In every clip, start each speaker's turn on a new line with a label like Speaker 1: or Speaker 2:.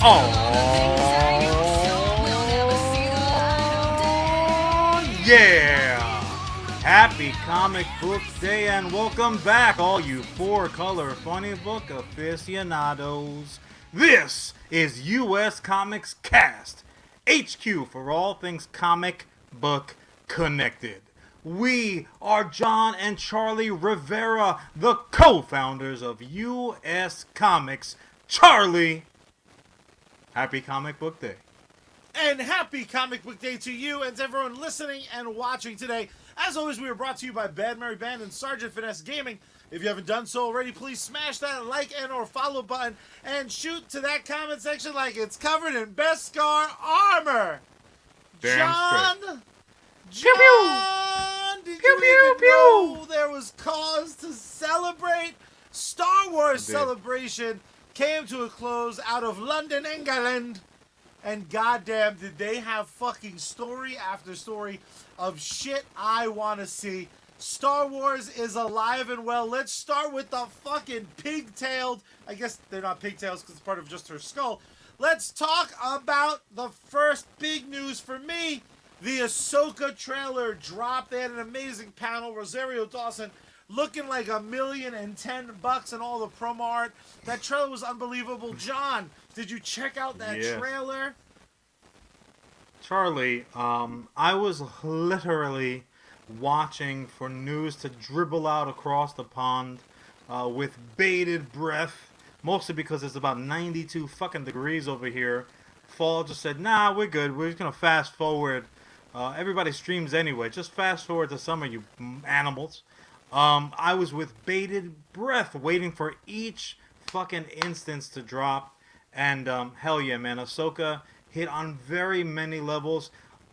Speaker 1: Oh, yeah! Happy Comic Book Day and welcome back, all you four-color funny book aficionados. This is USComics Cast, HQ for all things comic book connected. We are John and Charlie Rivera, the co-founders of USComics. Charlie, happy Comic Book Day.
Speaker 2: And happy Comic Book Day to you and to everyone listening and watching today. As always, we are brought to you by Bad Mary Band and Sergeant Finesse Gaming. If you haven't done so already, please smash that like and or follow button and shoot to that comment section like it's covered in Beskar armor.
Speaker 1: Damn
Speaker 2: John, did
Speaker 1: Pew,
Speaker 2: you
Speaker 1: pew,
Speaker 2: even know there was cause to celebrate? Star Wars Celebration came to a close out of London, England. And goddamn, did they have fucking story after story of shit I want to see. Star Wars is alive and well. Let's start with the fucking pigtailed. I guess they're not pigtails because it's part of just her skull. Let's talk about the first big news for me. The Ahsoka trailer dropped. They had an amazing panel. Rosario Dawson looking like $1,010,000 and all the promo art. That trailer was unbelievable. John, did you check out that trailer?
Speaker 1: Charlie, I was literally watching for news to dribble out across the pond with bated breath, mostly because it's about 92 fucking degrees over here. Fall just said, nah, we're good. We're just going to fast forward. Everybody streams anyway. Just fast forward to summer, you animals. I was with bated breath waiting for each fucking instance to drop. And hell yeah, man. Ahsoka hit on very many levels.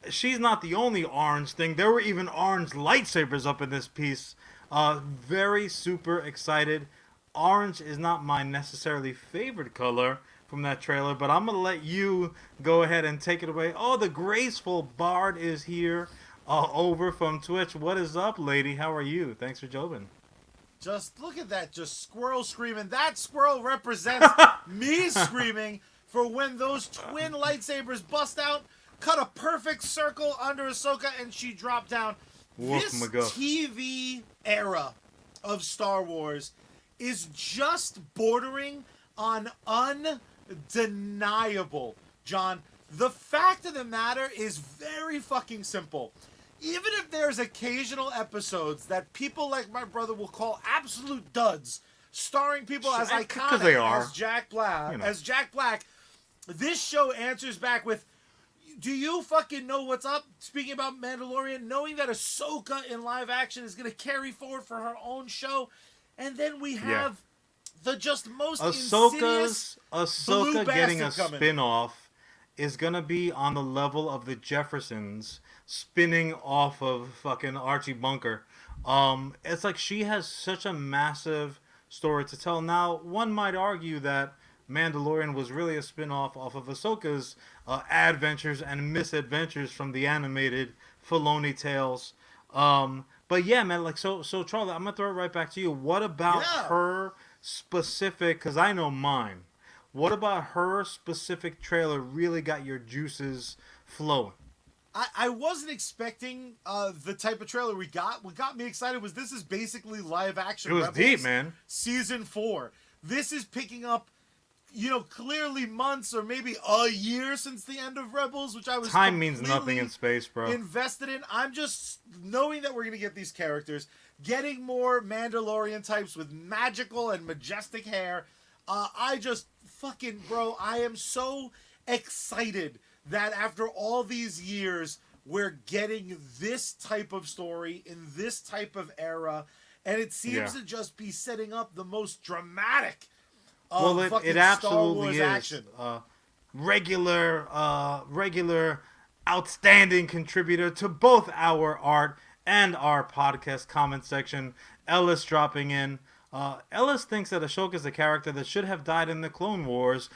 Speaker 1: She's not the only orange thing. There were even orange lightsabers up in this piece. Very super excited. Orange is not my necessarily favorite color from that trailer, but I'm going to let you go ahead and take it away. Oh, the graceful Bard is here over from Twitch. What is up, lady? How are you? Thanks for joining.
Speaker 2: Just look at that, just squirrel screaming. That squirrel represents me screaming for when those twin lightsabers bust out, cut a perfect circle under Ahsoka, and she dropped down. This TV era of Star Wars is just bordering on undeniable, John. The fact of the matter is very fucking simple. Even if there's occasional episodes that people like my brother will call absolute duds, starring people as iconic as Jack Black, this show answers back with, do you fucking know what's up? Speaking about Mandalorian, knowing that Ahsoka in live action is going to carry forward for her own show, and then we have the just most insidious
Speaker 1: Ahsoka getting a spin-off is going to be on the level of the Jeffersons spinning off of fucking Archie Bunker. It's like she has such a massive story to tell. Now, one might argue that Mandalorian was really a spin-off off of Ahsoka's adventures and misadventures from the animated Filoni tales. But yeah, man, like so Charlie, I'm gonna throw it right back to you. What about her specific? Because I know mine. What about her specific trailer really got your juices flowing?
Speaker 2: I wasn't expecting the type of trailer we got. What got me excited was this is basically live action.
Speaker 1: It was
Speaker 2: Rebels
Speaker 1: deep, man.
Speaker 2: Season 4. This is picking up, clearly months or maybe a year since the end of Rebels, which I was
Speaker 1: time means nothing in space, bro.
Speaker 2: Invested in. I'm just knowing that we're gonna get these characters, getting more Mandalorian types with magical and majestic hair. I just fucking, bro, I am so excited that after all these years, we're getting this type of story in this type of era, and it seems to just be setting up the most dramatic
Speaker 1: it absolutely
Speaker 2: Star Wars
Speaker 1: is.
Speaker 2: action.
Speaker 1: Regular, outstanding contributor to both our art and our podcast comment section, Ellis dropping in. Ellis thinks that Ahsoka is a character that should have died in the Clone Wars, ...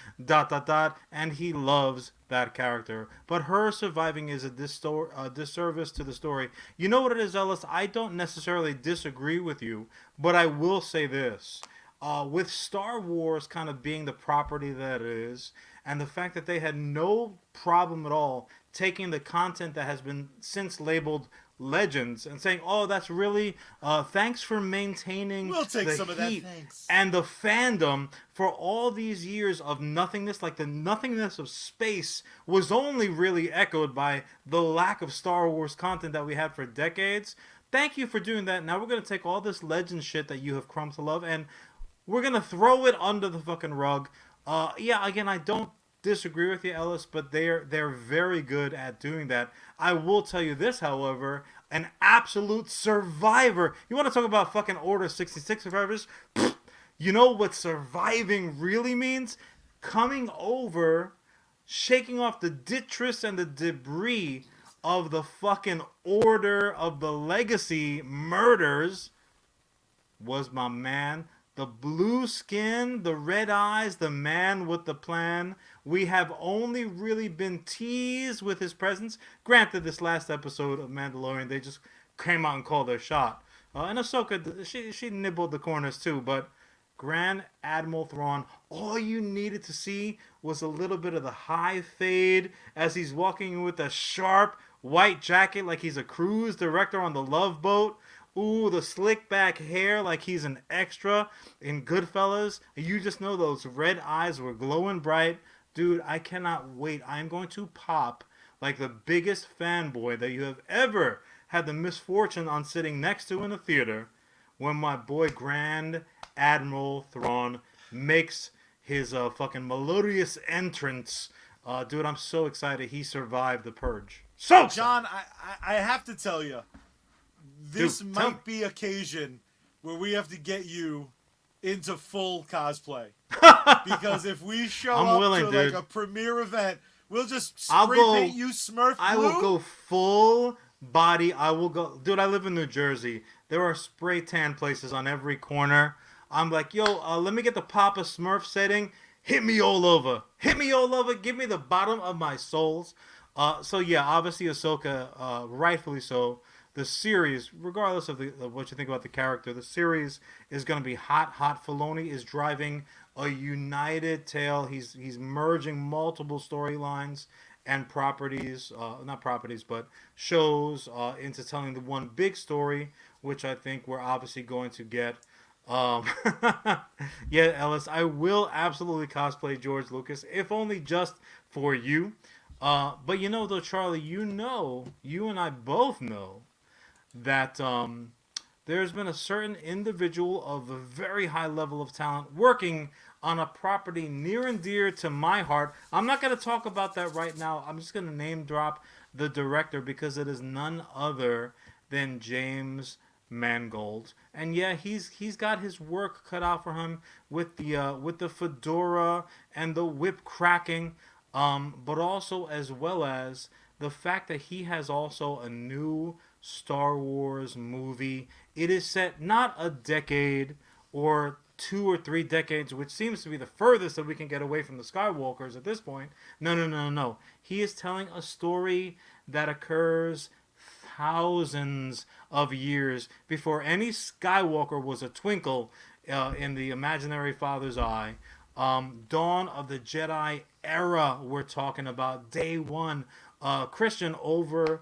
Speaker 1: and he loves that character. But her surviving is a disservice to the story. You know what it is, Ellis? I don't necessarily disagree with you, but I will say this. With Star Wars kind of being the property that it is, and the fact that they had no problem at all taking the content that has been since labeled Legends and saying, "Oh, that's really thanks for maintaining
Speaker 2: We'll take
Speaker 1: the
Speaker 2: some of that,
Speaker 1: heat
Speaker 2: thanks."
Speaker 1: and the fandom for all these years of nothingness. Like the nothingness of space was only really echoed by the lack of Star Wars content that we had for decades. Thank you for doing that. Now we're gonna take all this Legends shit that you have come to love and we're gonna throw it under the fucking rug." Yeah, again, I don't disagree with you, Ellis, but they're very good at doing that. I will tell you this, however, an absolute survivor. You want to talk about fucking Order 66 survivors? You know what surviving really means? Coming over, shaking off the detritus and the debris of the fucking Order of the Legacy murders was my man. The blue skin, the red eyes, the man with the plan. We have only really been teased with his presence. Granted, this last episode of Mandalorian, they just came out and called their shot. And Ahsoka, she nibbled the corners too. But Grand Admiral Thrawn, all you needed to see was a little bit of the high fade as he's walking with a sharp white jacket like he's a cruise director on the Love Boat. Ooh, the slick back hair like he's an extra in Goodfellas. You just know those red eyes were glowing bright. Dude, I cannot wait. I'm going to pop like the biggest fanboy that you have ever had the misfortune on sitting next to in a theater when my boy Grand Admiral Thrawn makes his fucking melodious entrance. Dude, I'm so excited he survived the purge. So excited.
Speaker 2: John, I have to tell you, this
Speaker 1: Dude,
Speaker 2: might be occasion where we have to get you into full cosplay. Because if we show up to like a premiere event, we'll just spray paint you Smurf blue.
Speaker 1: I will go full body. I will go. Dude, I live in New Jersey. There are spray tan places on every corner. I'm like, yo, let me get the Papa Smurf setting. Hit me all over. Hit me all over. Give me the bottom of my soles. So yeah, obviously Ahsoka, rightfully so. The series, regardless of what you think about the character, the series is going to be hot. Filoni is driving a united tale. He's merging multiple storylines and properties, not properties, but shows into telling the one big story, which I think we're obviously going to get. Yeah, Ellis, I will absolutely cosplay George Lucas, if only just for you. But you know, though, Charlie, you and I both know that there's been a certain individual of a very high level of talent working on a property near and dear to my heart. I'm not going to talk about that right now. I'm just going to name drop the director because it is none other than James Mangold. And yeah, he's got his work cut out for him with the fedora and the whip cracking, but also as well as the fact that he has also a new Star Wars movie. It is set not a decade or 2 or 3 decades, which seems to be the furthest that we can get away from the Skywalkers at this point. No. He is telling a story that occurs thousands of years before any Skywalker was a twinkle in the imaginary father's eye. Dawn of the Jedi era, we're talking about day one. Christian over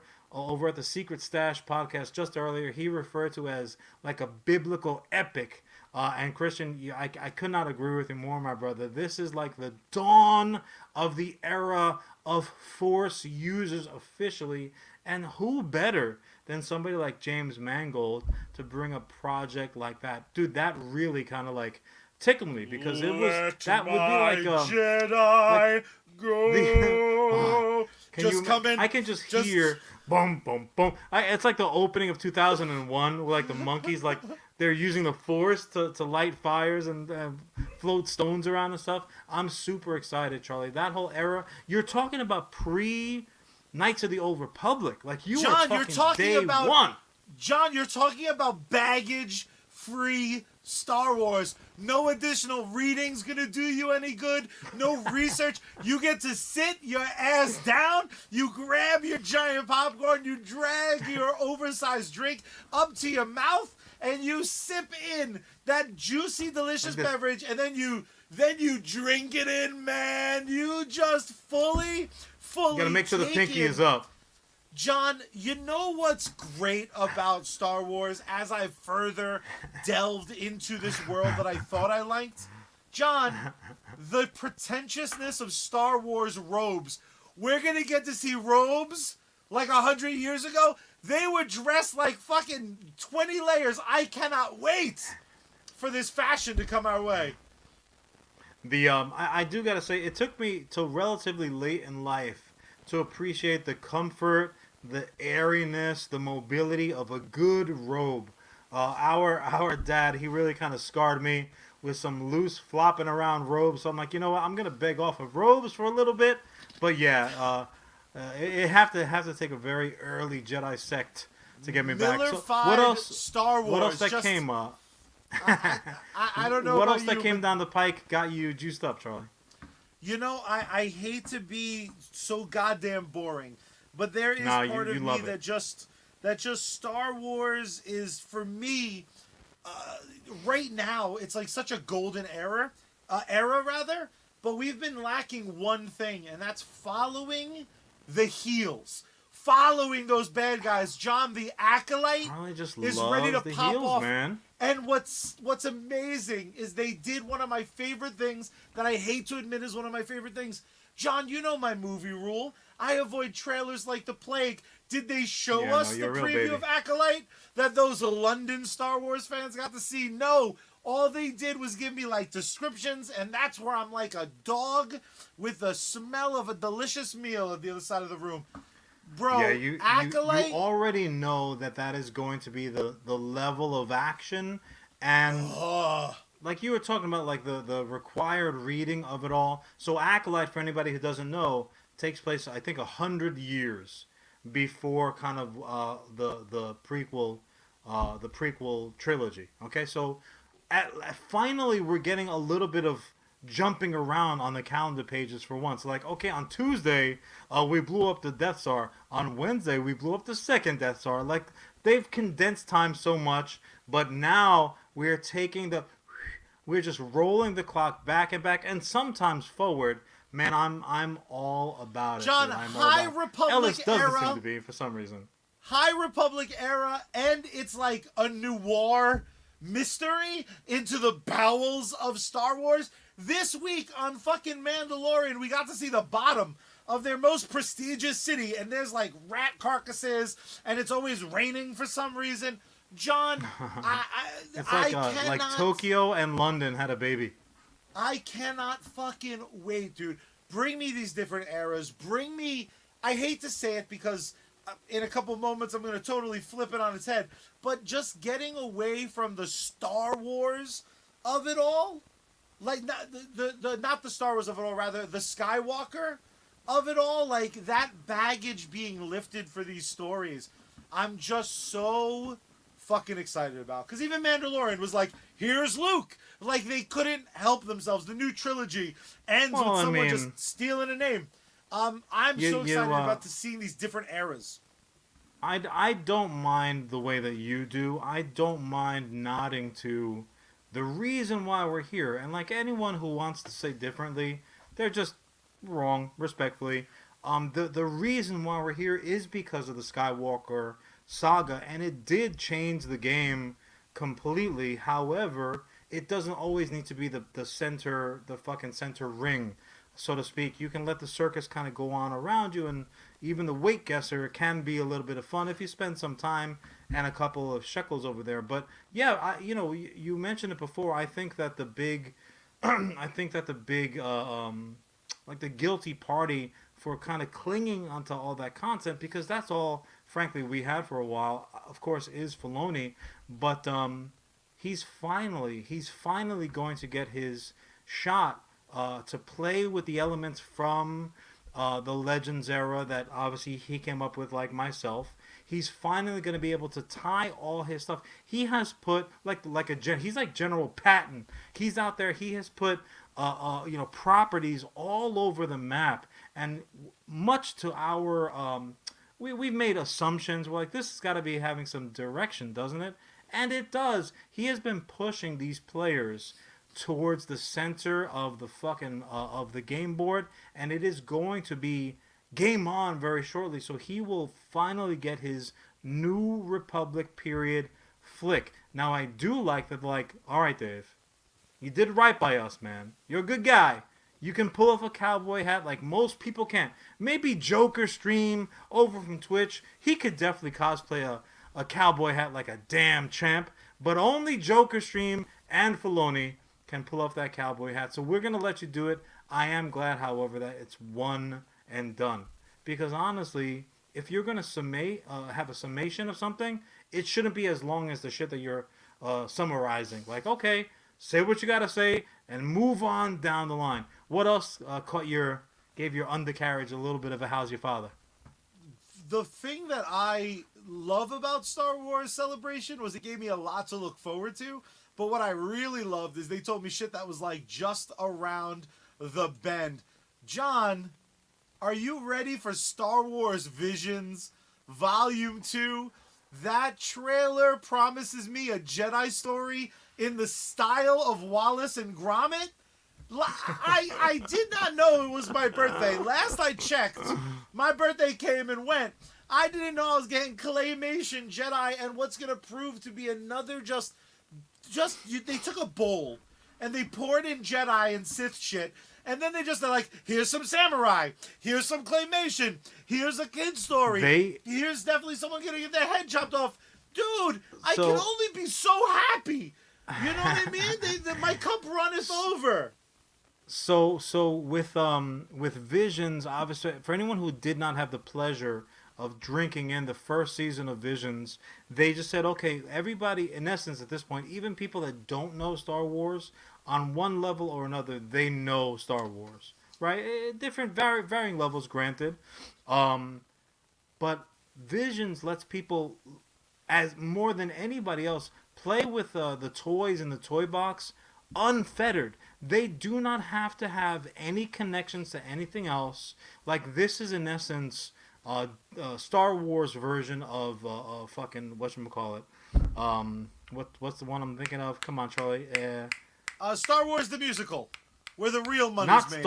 Speaker 1: at the Secret Stash podcast just earlier, he referred to as like a biblical epic. And Christian, I could not agree with you more, my brother. This is like the dawn of the era of Force users officially. And who better than somebody like James Mangold to bring a project like that? Dude, that really kind of like tickled me because it was that would be like
Speaker 2: Jedi
Speaker 1: like,
Speaker 2: go. Come in.
Speaker 1: I can just hear boom, boom, boom. It's like the opening of 2001 where like the monkeys like they're using the Force to light fires and float stones around and stuff. I'm super excited, Charlie. That whole era. You're talking about Knights of the Old Republic. Like you
Speaker 2: John,
Speaker 1: were talking day one.
Speaker 2: John, you're talking about baggage-free Star Wars. No additional reading's gonna do you any good. No research. You get to sit your ass down. You grab your giant popcorn. You drag your oversized drink up to your mouth, and you sip in that juicy, delicious beverage. And then you then you drink it in, man. You just fully
Speaker 1: You gotta make sure the pinky is up.
Speaker 2: John, you know what's great about Star Wars as I further delved into this world that I thought I liked? John, the pretentiousness of Star Wars robes. We're going to get to see robes like 100 years ago. They were dressed like fucking 20 layers. I cannot wait for this fashion to come our way.
Speaker 1: I do gotta say, it took me till relatively late in life to appreciate the comfort, the airiness, the mobility of a good robe. Our dad, he really kind of scarred me with some loose flopping around robes. So I'm like, you know what? I'm gonna beg off of robes for a little bit. But yeah, it have to take a very early Jedi sect to get me back. So what else?
Speaker 2: Star Wars.
Speaker 1: What else that came up?
Speaker 2: I don't know.
Speaker 1: What
Speaker 2: about
Speaker 1: else that
Speaker 2: you,
Speaker 1: came down the pike got you juiced up, Charlie?
Speaker 2: You know, I hate to be so goddamn boring, but there is part of me that just Star Wars is, for me, right now, it's like such a golden era, but we've been lacking one thing, and that's following the heels. Following those bad guys. John, the Acolyte is ready to pop off. Man. And what's amazing is they did one of my favorite things that I hate to admit is one of my favorite things. John, you know my movie rule. I avoid trailers like the plague. Did they show us the preview of Acolyte that those London Star Wars fans got to see? No. All they did was give me like descriptions, and that's where I'm like a dog with the smell of a delicious meal at the other side of the room. Bro,
Speaker 1: yeah, you
Speaker 2: Acolyte,
Speaker 1: you already know that is going to be the level of action, and like you were talking about, like the required reading of it all. So Acolyte, for anybody who doesn't know, takes place, I think, 100 years before kind of the prequel trilogy. Okay, so finally we're getting a little bit of jumping around on the calendar pages for once. Like, okay, on Tuesday, we blew up the Death Star. On Wednesday, we blew up the second Death Star. Like, they've condensed time so much, but now we're just rolling the clock back and back, and sometimes forward. Man, I'm all about it.
Speaker 2: John, High Republic
Speaker 1: Ellis doesn't
Speaker 2: era,
Speaker 1: seem to be for some reason.
Speaker 2: High Republic era, and it's like a noir mystery into the bowels of Star Wars. This week on fucking Mandalorian, we got to see the bottom of their most prestigious city, and there's like rat carcasses, and it's always raining for some reason. John,
Speaker 1: it's like Tokyo and London had a baby.
Speaker 2: I cannot fucking wait, dude. Bring me these different eras. Bring me, I hate to say it because in a couple moments I'm going to totally flip it on its head, but just getting away from the Star Wars of it all. Like, not the Star Wars of it all, rather the Skywalker of it all, like that baggage being lifted for these stories, I'm just so fucking excited about. Because even Mandalorian was like, here's Luke. Like, they couldn't help themselves. The new trilogy ends with someone just stealing a name. I'm so excited about seeing these different eras.
Speaker 1: I don't mind the way that you do. I don't mind nodding to the reason why we're here. And like anyone who wants to say differently, they're just wrong, respectfully. The reason why we're here is because of the Skywalker saga, and it did change the game completely. However, it doesn't always need to be the fucking center ring, so to speak. You can let the circus kind of go on around you, and even the weight guesser can be a little bit of fun if you spend some time and a couple of shekels over there. But yeah, you mentioned it before. I think that the big, like the guilty party for kind of clinging onto all that content, because that's all, frankly, we had for a while, of course, is Filoni. But he's finally going to get his shot to play with the elements from the Legends era that obviously he came up with, like myself. He's finally going to be able to tie all his stuff. He has put he's like General Patton. He's out there. He has put properties all over the map, and much to our we've made assumptions. We're like, this has got to be having some direction, doesn't it? And it does. He has been pushing these players towards the center of the fucking of the game board, and it is going to be game on very shortly. So he will finally get his New Republic period flick. Now I do like that. Like, all right, Dave, you did right by us, man. You're a good guy. You can pull off a cowboy hat like most people can't. Maybe Joker stream over from Twitch. He could definitely cosplay a cowboy hat like a damn champ. But only Joker stream and Filoni can pull off that cowboy hat. So we're going to let you do it. I am glad, however, that it's one and done. Because honestly, if you're going to have a summation of something, it shouldn't be as long as the shit that you're summarizing. Like, okay, say what you got to say and move on down the line. What else gave your undercarriage a little bit of a how's your father?
Speaker 2: The thing that I love about Star Wars Celebration was it gave me a lot to look forward to. But what I really loved is they told me shit that was like just around the bend. John, are you ready for Star Wars Visions Volume 2? That trailer promises me a Jedi story in the style of Wallace and Gromit. I did not know it was my birthday. Last I checked, my birthday came and went. I didn't know I was getting Claymation Jedi and what's going to prove to be another they took a bowl and they poured in Jedi and Sith shit. And then they're like, here's some samurai. Here's some claymation. Here's a kid story. Here's definitely someone going to get their head chopped off. Dude, I can only be so happy. You know what I mean? My cup runneth over.
Speaker 1: So with Visions, obviously, for anyone who did not have the pleasure of drinking in the first season of Visions, they just said, okay, everybody, in essence, at this point, even people that don't know Star Wars, on one level or another, they know Star Wars, right? Different, varying levels, granted. But Visions lets people, as more than anybody else, play with the toys in the toy box unfettered. They do not have to have any connections to anything else. Like, this is, in essence, Star Wars version of fucking whatchamacallit. What's the one I'm thinking of? Come on, Charlie.
Speaker 2: Star Wars the musical, where the real money's
Speaker 1: not
Speaker 2: made.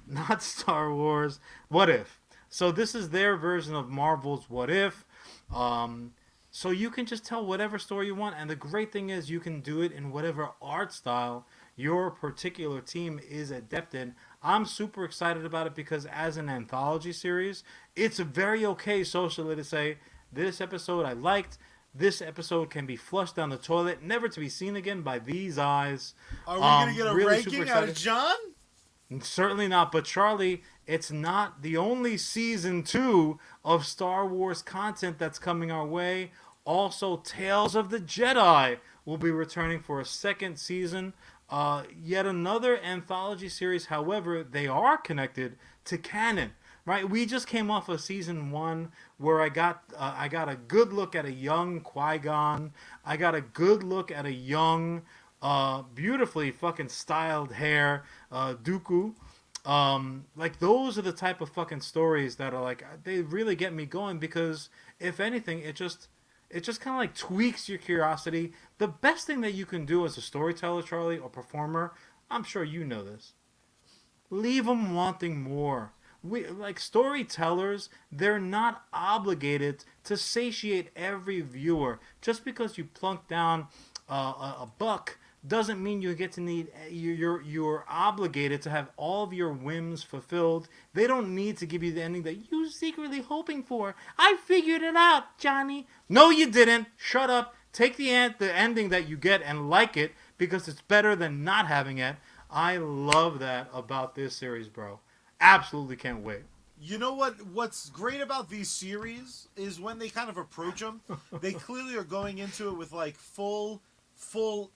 Speaker 1: Not Star Wars. What If? So this is their version of Marvel's What If. So you can just tell whatever story you want, and the great thing is you can do it in whatever art style your particular team is adept in. I'm super excited about it because as an anthology series, it's very okay socially to say, this episode I liked, this episode can be flushed down the toilet, never to be seen again by these eyes.
Speaker 2: Are we going to get a really ranking out of John?
Speaker 1: Certainly not, but Charlie, it's not the only season 2 of Star Wars content that's coming our way. Also, Tales of the Jedi will be returning for a second season. Yet another anthology series, however, they are connected to canon. Right, we just came off of season 1 where I got a good look at a young Qui-Gon. I got a good look at a young, beautifully fucking styled hair, Dooku. Like, those are the type of fucking stories that are like, they really get me going because if anything, it just kind of like tweaks your curiosity. The best thing that you can do as a storyteller, Charlie, or performer, I'm sure you know this, leave them wanting more. Like storytellers, they're not obligated to satiate every viewer. Just because you plunk down a buck doesn't mean you get to need. You're obligated to have all of your whims fulfilled. They don't need to give you the ending that you're secretly hoping for. I figured it out, Johnny. No, you didn't. Shut up. Take the ending that you get and like it because it's better than not having it. I love that about this series, bro. Absolutely can't wait.
Speaker 2: You know what's great about these series is when they kind of approach them, they clearly are going into it with like full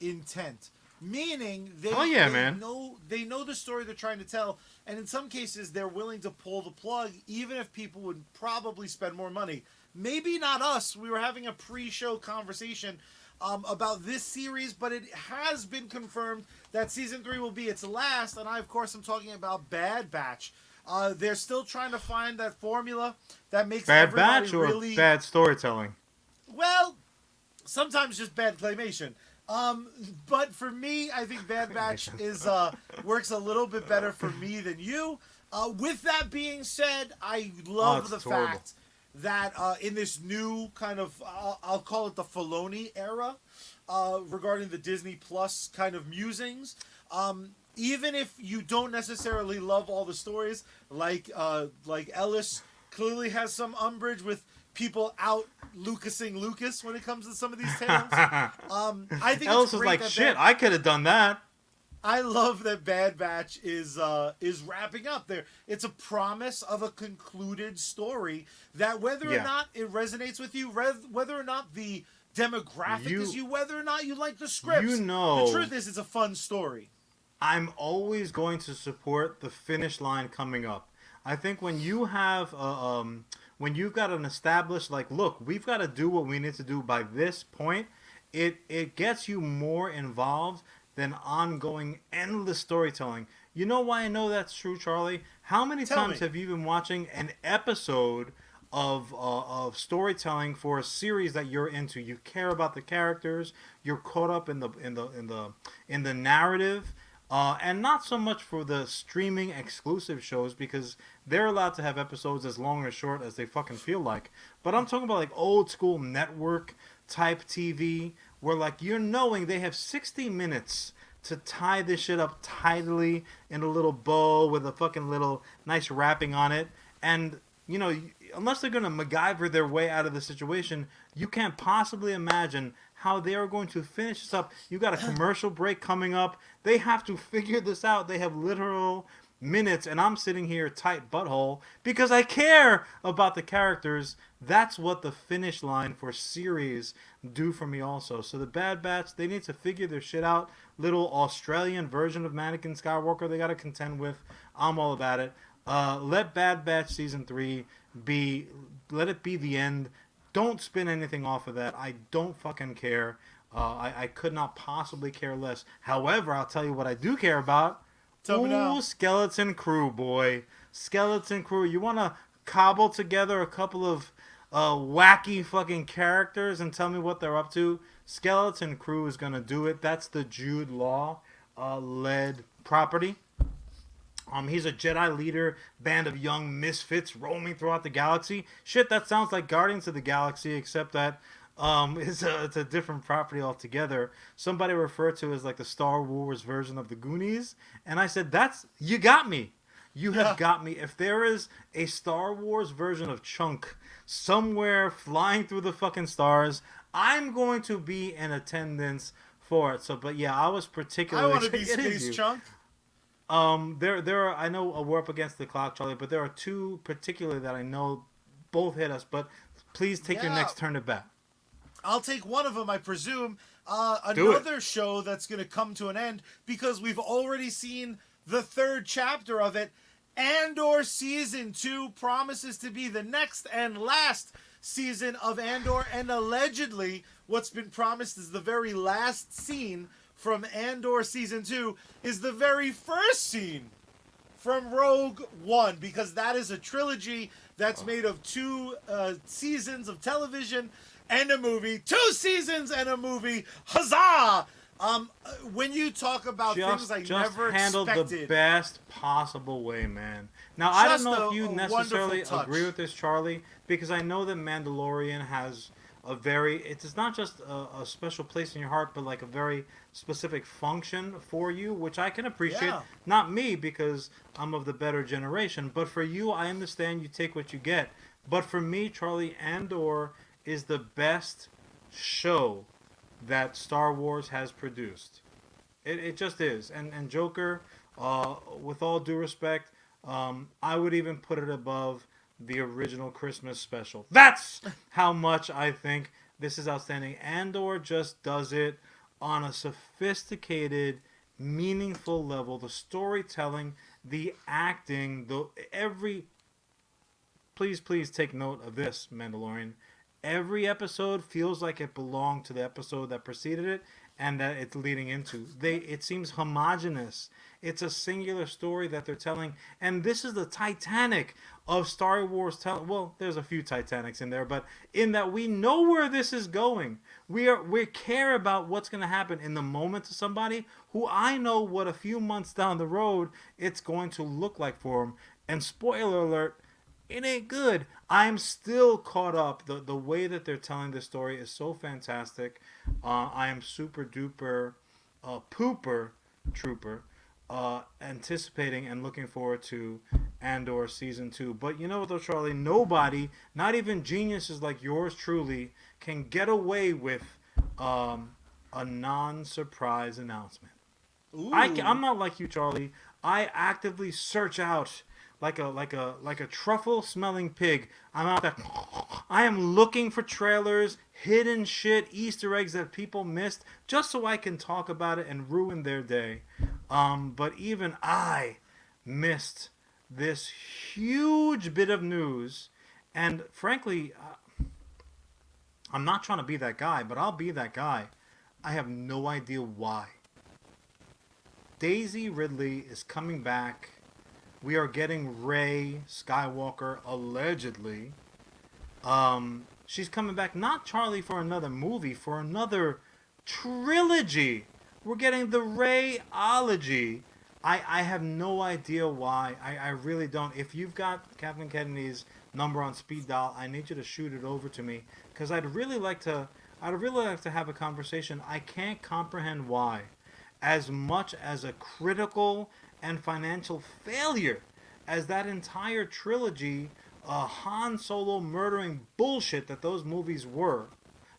Speaker 2: intent. Meaning they know the story they're trying to tell, and in some cases they're willing to pull the plug even if people would probably spend more money. Maybe not us. We were having a pre-show conversation about this series, but it has been confirmed that season 3 will be its last, and I, of course, am talking about Bad Batch. They're still trying to find that formula that makes everybody
Speaker 1: Bad Batch or
Speaker 2: really
Speaker 1: bad storytelling?
Speaker 2: Well, sometimes just bad claymation. But for me, I think Bad Batch is works a little bit better for me than you. With that being said, I love the fact that in this new kind of, I'll call it the Filoni era, regarding the Disney Plus kind of musings, even if you don't necessarily love all the stories, like Ellis clearly has some umbrage with people out Lucasing Lucas when it comes to some of these tales. I think
Speaker 1: Ellis
Speaker 2: it's
Speaker 1: is
Speaker 2: great
Speaker 1: like, shit, I could have done that.
Speaker 2: I love that Bad Batch is wrapping up there. It's a promise of a concluded story that whether or not it resonates with you, whether or not the demographic is you, whether or not you like the scripts, the truth is it's a fun story.
Speaker 1: I'm always going to support the finish line coming up. I think when you have when you've got an established, like, look, we've got to do what we need to do by this point, it gets you more involved than ongoing endless storytelling. You know why I know that's true, Charlie? How many times have you been watching an episode of storytelling for a series that you're into? You care about the characters, you're caught up in the narrative. And not so much for the streaming exclusive shows, because they're allowed to have episodes as long or short as they fucking feel like. But I'm talking about like old school network type TV, where like you're knowing they have 60 minutes to tie this shit up tidily in a little bow with a fucking little nice wrapping on it. And, you know, unless they're going to MacGyver their way out of the situation, you can't possibly imagine how they are going to finish this up. You got a commercial break coming up. They have to figure this out. They have literal minutes, and I'm sitting here tight butthole because I care about the characters. That's what the finish line for series do for me also. So the Bad Batch, they need to figure their shit out. Little Australian version of Mannequin Skywalker they got to contend with. I'm all about it. Let Bad Batch Season 3 be, let it be the end. Don't spin anything off of that. I don't fucking care. I could not possibly care less. However, I'll tell you what I do care about.
Speaker 2: Tell me now.
Speaker 1: Skeleton Crew, boy. Skeleton Crew. You want to cobble together a couple of wacky fucking characters and tell me what they're up to? Skeleton Crew is going to do it. That's the Jude Law led property. He's a Jedi leader, band of young misfits roaming throughout the galaxy. Shit, that sounds like Guardians of the Galaxy, except that it's a different property altogether. Somebody referred to it as like the Star Wars version of the Goonies, and I said, you got me. You have got me. If there is a Star Wars version of Chunk somewhere flying through the fucking stars, I'm going to be in attendance for it. So, but yeah, I was particularly...
Speaker 2: I want to be Space Chunk.
Speaker 1: There are, I know we're up against the clock, Charlie, but there are two particularly that I know both hit us, but please take your next turn at bat.
Speaker 2: I'll take one of them, I presume. Another show that's going to come to an end because we've already seen the third chapter of it. Andor Season 2 promises to be the next and last season of Andor, and allegedly what's been promised is the very last scene from Andor Season 2 is the very first scene from Rogue One, because that is a trilogy that's made of 2 seasons of television and a movie. 2 seasons and a movie. Huzzah! When you talk about things I never
Speaker 1: handled
Speaker 2: expected,
Speaker 1: the best possible way, man. Now, I don't know if you necessarily agree with this, Charlie, because I know that Mandalorian has a very, it's not just a special place in your heart, but like a very specific function for you, which I can appreciate.
Speaker 2: Yeah.
Speaker 1: Not me, because I'm of the better generation, but for you, I understand you take what you get. But for me, Charlie, Andor is the best show that Star Wars has produced. It just is. And Joker, with all due respect, I would even put it above the original Christmas special. That's how much I think this is outstanding. Andor just does it on a sophisticated, meaningful level. The storytelling, the acting, please take note of this, Mandalorian. Every episode feels like it belonged to the episode that preceded it, and that it's leading into. It seems homogenous. It's a singular story that they're telling, and this is the Titanic of Star Wars. Well, there's a few Titanics in there, but in that we know where this is going. We care about what's going to happen in the moment to somebody who I know what a few months down the road it's going to look like for him. And spoiler alert, it ain't good. I'm still caught up. The way that they're telling this story is so fantastic. I am super duper pooper trooper anticipating and looking forward to Andor season 2. But you know what though, Charlie? Nobody, not even geniuses like yours truly, can get away with a non-surprise announcement. I'm not like you, Charlie. I actively search out like a truffle smelling pig. I'm out there. I am looking for trailers, hidden shit, Easter eggs that people missed, just so I can talk about it and ruin their day. But even I missed this huge bit of news, and frankly, I'm not trying to be that guy, but I'll be that guy. I have no idea why. Daisy Ridley is coming back. We are getting Rey Skywalker, allegedly. She's coming back, not Charlie for another movie, for another trilogy. We're getting the Rey-ology. I have no idea why. I really don't. If you've got Kathleen Kennedy's number on speed dial, I need you to shoot it over to me, because I'd really like to have a conversation. I can't comprehend why, as much as a critical and financial failure as that entire trilogy, Han Solo murdering bullshit that those movies were.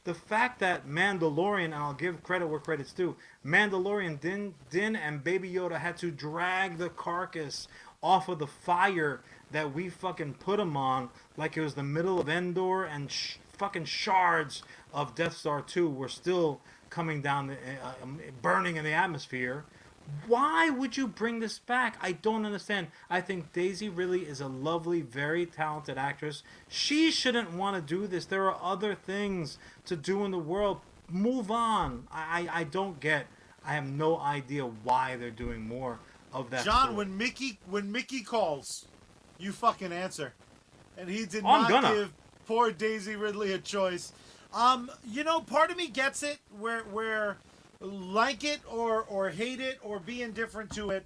Speaker 1: The fact that Mandalorian, and I'll give credit where credit's due, Mandalorian, Din and Baby Yoda had to drag the carcass off of the fire that we fucking put him on, like it was the middle of Endor, and fucking shards of Death Star 2 were still coming down, burning in the atmosphere. Why would you bring this back? I don't understand. I think Daisy really is a lovely, very talented actress. She shouldn't want to do this. There are other things to do in the world. Move on. I don't get. I have no idea why they're doing more of that.
Speaker 2: John, when Mickey calls, you fucking answer. And he did not give poor Daisy Ridley a choice. Part of me gets it where like it or hate it or be indifferent to it.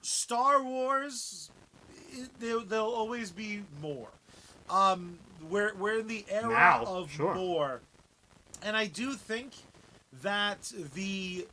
Speaker 2: Star Wars, there'll always be more. We're in the era of more, and I do think that the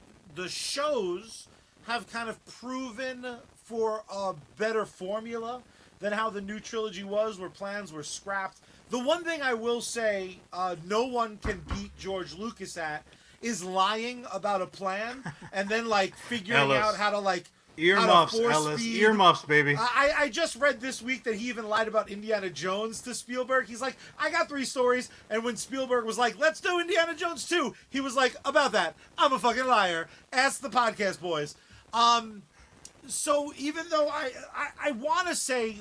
Speaker 2: shows have kind of proven for a better formula than how the new trilogy was, where plans were scrapped. The one thing I will say, no one can beat George Lucas at, is lying about a plan and then figuring out how to
Speaker 1: earmuffs, Ellis. Earmuffs, baby.
Speaker 2: I just read this week that he even lied about Indiana Jones to Spielberg. He's like, I got 3 stories, and when Spielberg was like, let's do Indiana Jones 2, he was like, about that, I'm a fucking liar. Ask the podcast boys. So even though I want to say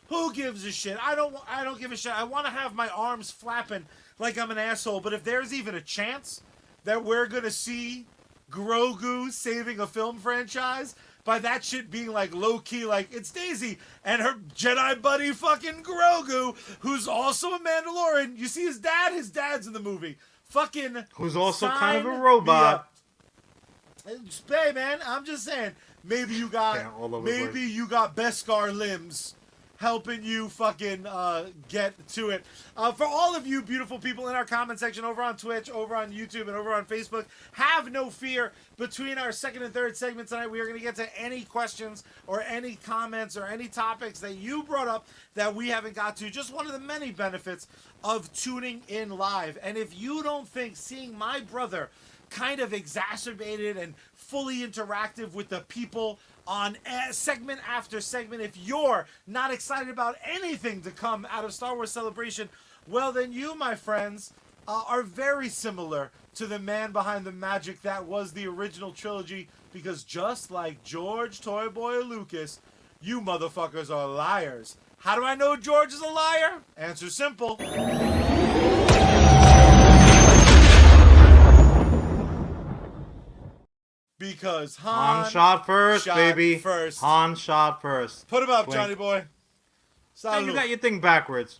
Speaker 2: who gives a shit? I don't give a shit. I want to have my arms flapping like I'm an asshole. But if there's even a chance that we're gonna see Grogu saving a film franchise by that shit being low key, it's Daisy and her Jedi buddy fucking Grogu, who's also a Mandalorian. You see his dad's in the movie. Fucking
Speaker 1: who's also kind of a robot.
Speaker 2: Hey man, I'm just saying, maybe you got Beskar limbs helping you fucking get to it. For all of you beautiful people in our comment section over on Twitch, over on YouTube, and over on Facebook, have no fear. Between our second and third segment tonight, we are going to get to any questions or any comments or any topics that you brought up that we haven't got to. Just one of the many benefits of tuning in live. And if you don't think seeing my brother kind of exacerbated and fully interactive with the people on segment after segment, if you're not excited about anything to come out of Star Wars Celebration, well then you, my friends, are very similar to the man behind the magic that was the original trilogy, because just like George Toyboy Lucas, you motherfuckers are liars. How do I know George is a liar? Answer simple. Because
Speaker 1: Han shot first,
Speaker 2: shot
Speaker 1: baby.
Speaker 2: first.
Speaker 1: Han shot first.
Speaker 2: Put him up,
Speaker 1: Blink.
Speaker 2: Johnny boy.
Speaker 1: Hey, you
Speaker 2: Salud.
Speaker 1: got your thing backwards.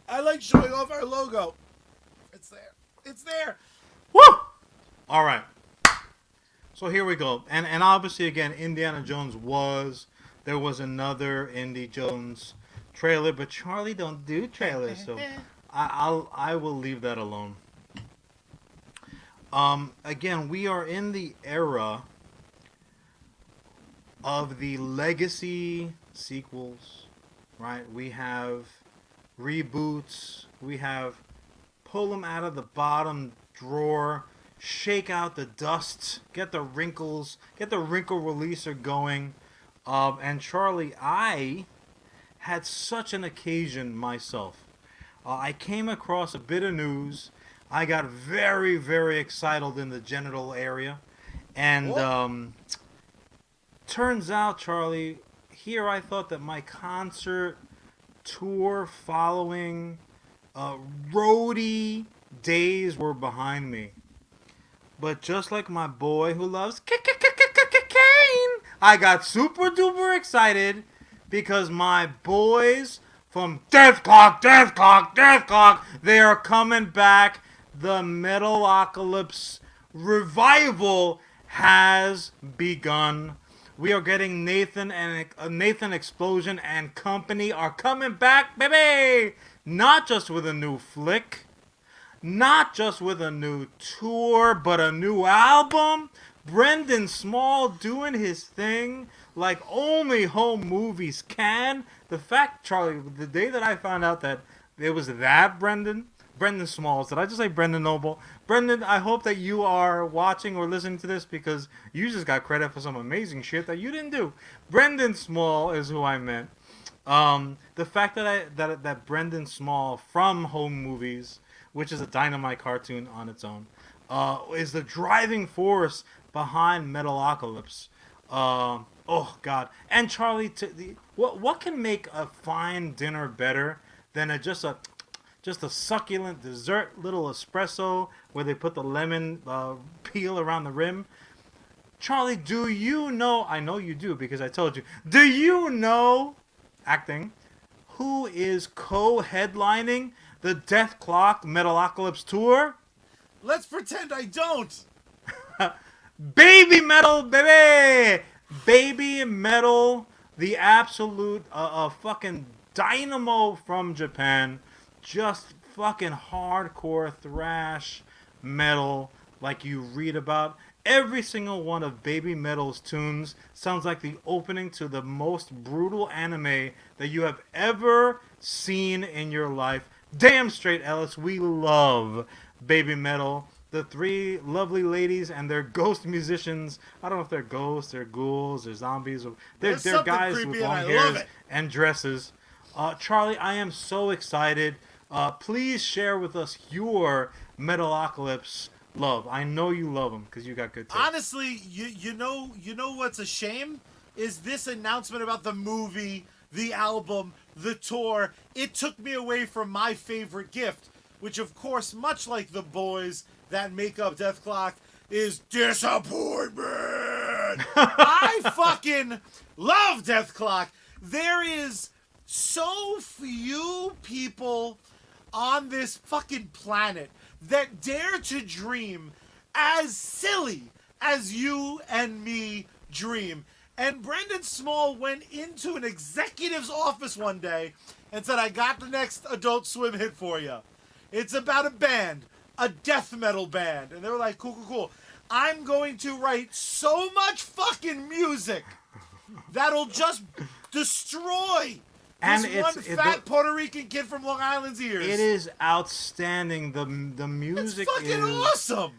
Speaker 2: I like showing off our logo. It's there. It's there.
Speaker 1: Woo! All right. So here we go. And obviously, again, Indiana Jones there was another Indy Jones trailer, but Charlie don't do trailers, so I will leave that alone. Again, we are in the era of the legacy sequels, right? We have reboots. We have pull them out of the bottom drawer, shake out the dust, get the wrinkles, get the wrinkle releaser going. And Charlie, I had such an occasion myself. I came across a bit of news. I got very, very excited in the genital area. And turns out, Charlie, here I thought that my concert tour following roadie days were behind me. But just like my boy who loves Kane, I got super duper excited because my boys from Deathklok, they are coming back. The Metalocalypse revival has begun. We are getting Nathan Explosion and company are coming back, baby. Not just with a new flick, not just with a new tour, but a new album. Brendan Small doing his thing like only home movies can. The fact, Charlie, the day that I found out that it was that Brendan Smalls. Did I just say Brendan Noble? Brendan, I hope that you are watching or listening to this because you just got credit for some amazing shit that you didn't do. Brendan Small is who I meant. The fact that Brendan Small from Home Movies, which is a Dynamite cartoon on its own, is the driving force behind Metalocalypse. Oh God! And Charlie, what can make a fine dinner better than just a succulent dessert little espresso where they put the lemon peel around the rim? Charlie, do you know? I know you do because I told you. Do you know, acting, who is co-headlining the Deathklok Metalocalypse tour?
Speaker 2: Let's pretend I don't.
Speaker 1: Baby Metal, baby! Baby Metal, the absolute fucking dynamo from Japan. Just fucking hardcore thrash metal like you read about. Every single one of Baby Metal's tunes sounds like the opening to the most brutal anime that you have ever seen in your life. Damn straight, Ellis, we love Baby Metal. The three lovely ladies and their ghost musicians. I don't know if they're ghosts, they're ghouls, they're zombies. They're guys with long hairs and dresses. Charlie, I am so excited. Please share with us your Metalocalypse love. I know you love them because you got good taste.
Speaker 2: Honestly, you know what's a shame is this announcement about the movie, the album, the tour. It took me away from my favorite gift, which of course, much like the boys that make up Deathklok, is disappointment. I fucking love Deathklok. There is so few people on this fucking planet that dare to dream as silly as you and me dream. And Brendan Small went into an executive's office one day and said, I got the next Adult Swim hit for you. It's about a band, a death metal band. And they were like, cool. I'm going to write so much fucking music that'll just destroy this fat Puerto Rican kid from Long Island's ears.
Speaker 1: It is outstanding. The music
Speaker 2: is fucking awesome.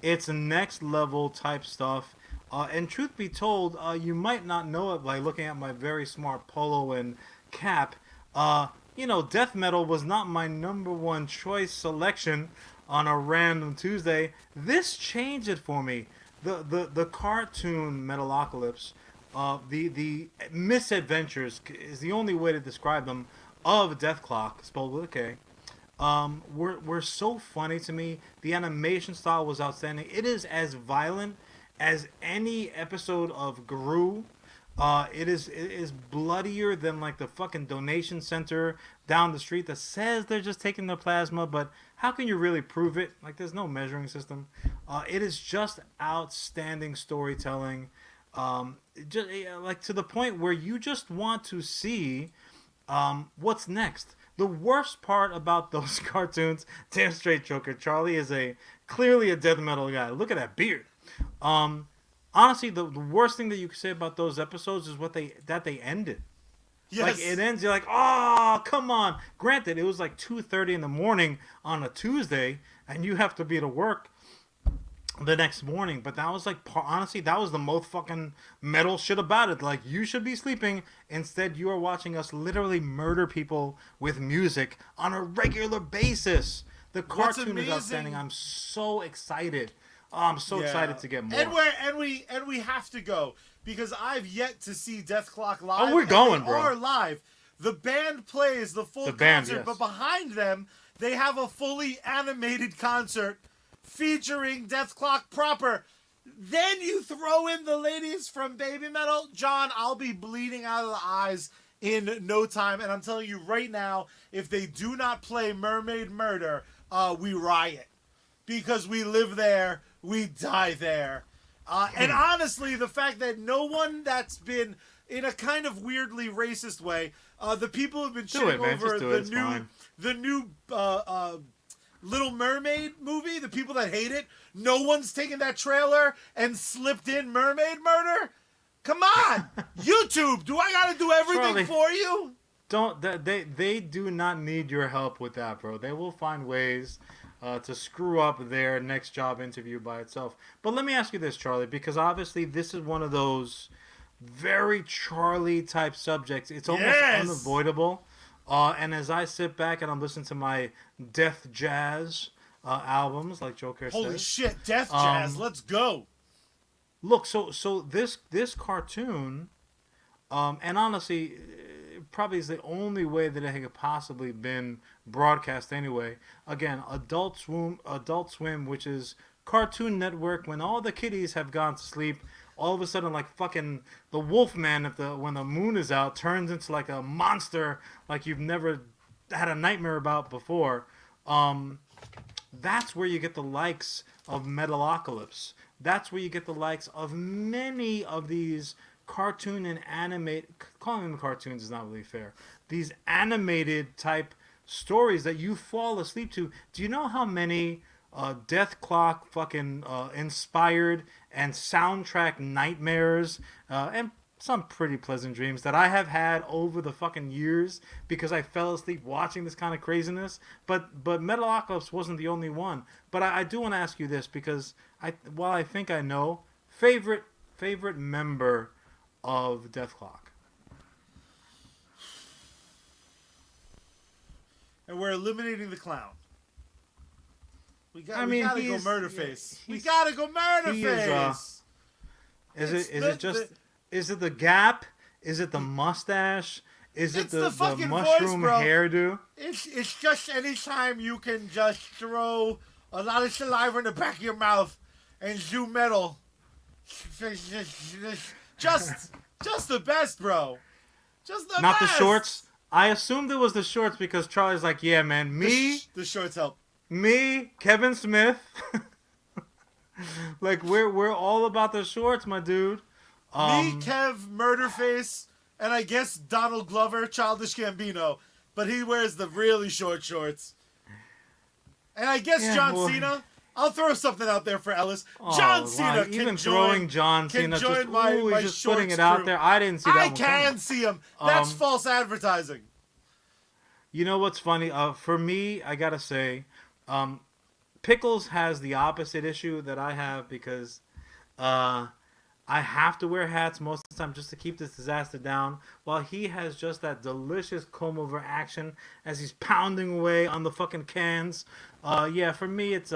Speaker 1: It's next level type stuff. And truth be told, you might not know it by looking at my very smart polo and cap. Death metal was not my number one choice selection on a random Tuesday. This changed it for me. The cartoon Metalocalypse, the misadventures is the only way to describe them, of Deathklok, spelled with a K. were so funny to me. The animation style was outstanding. It is as violent as any episode of Gru. It is bloodier than like the fucking donation center down the street that says they're just taking the plasma, but how can you really prove it? Like, there's no measuring system. It is just outstanding storytelling. Just like to the point where you just want to see what's next. The worst part about those cartoons, damn straight Joker, Charlie is clearly a death metal guy. Look at that beard. Honestly, the worst thing that you could say about those episodes is that they ended.
Speaker 2: Yes.
Speaker 1: Like, it ends, you're like, oh, come on. Granted, it was like 2:30 in the morning on a Tuesday, and you have to be to work the next morning. But that was like, honestly, that was the most fucking metal shit about it. Like, you should be sleeping. Instead, you are watching us literally murder people with music on a regular basis. The cartoon is outstanding. I'm so excited. Oh, I'm so excited to get more.
Speaker 2: And we have to go because I've yet to see Deathklok live.
Speaker 1: Oh, we're going,
Speaker 2: they
Speaker 1: bro.
Speaker 2: are live. The band plays the full concert, but behind them they have a fully animated concert featuring Deathklok proper. Then you throw in the ladies from Baby Metal. John, I'll be bleeding out of the eyes in no time. And I'm telling you right now, if they do not play Mermaid Murder, we riot. Because we live there, we die there. And honestly, the fact that no one that's been, in a kind of weirdly racist way, the people have been shitting over the new Little Mermaid movie, the people that hate it, no one's taken that trailer and slipped in Mermaid Murder? Come on! YouTube, do I gotta do everything for you?
Speaker 1: They do not need your help with that, bro. They will find ways to screw up their next job interview by itself. But let me ask you this, Charlie, because obviously this is one of those very Charlie type subjects. It's almost unavoidable. And as I sit back and I'm listening to my death jazz albums, like Joker says.
Speaker 2: Holy shit, death jazz, let's go.
Speaker 1: Look, so this cartoon, and honestly, probably is the only way that it had possibly been broadcast anyway. Again, Adult Swim, which is Cartoon Network, when all the kiddies have gone to sleep, all of a sudden, like fucking the Wolfman, when the moon is out, turns into like a monster like you've never had a nightmare about before. That's where you get the likes of Metalocalypse. That's where you get the likes of many of these cartoon and animate. Calling them cartoons is not really fair. These animated type stories that you fall asleep to. Do you know how many Deathklok fucking inspired and soundtrack nightmares and some pretty pleasant dreams that I have had over the fucking years because I fell asleep watching this kind of craziness? But Metalocalypse wasn't the only one. But I do want to ask you this because while I think I know, favorite member of Deathklok.
Speaker 2: And we're eliminating the clown. We gotta go Murderface. We gotta go Murderface.
Speaker 1: Is it the gap? Is it the mustache? Is it the mushroom
Speaker 2: voice,
Speaker 1: hairdo?
Speaker 2: It's just any time you can just throw a lot of saliva in the back of your mouth and do metal. Just the best, bro. Just the best.
Speaker 1: Not the shorts. I assumed it was the shorts because Charlie's like, yeah, man,
Speaker 2: the shorts help.
Speaker 1: Me, Kevin Smith. Like we're all about the shorts, my dude.
Speaker 2: Me, Kev, Murderface, and I guess Donald Glover, Childish Gambino, but he wears the really short shorts. And I guess John Cena. I'll throw something out there for Ellis. John Cena can
Speaker 1: even
Speaker 2: join,
Speaker 1: throwing John Cena,
Speaker 2: join my
Speaker 1: just
Speaker 2: shorts
Speaker 1: putting it out there. I didn't see that.
Speaker 2: I can see him. That's false advertising.
Speaker 1: You know what's funny? For me, I gotta say, Pickles has the opposite issue that I have because I have to wear hats most of the time just to keep this disaster down, while he has just that delicious comb-over action as he's pounding away on the fucking cans. Yeah, for me, it's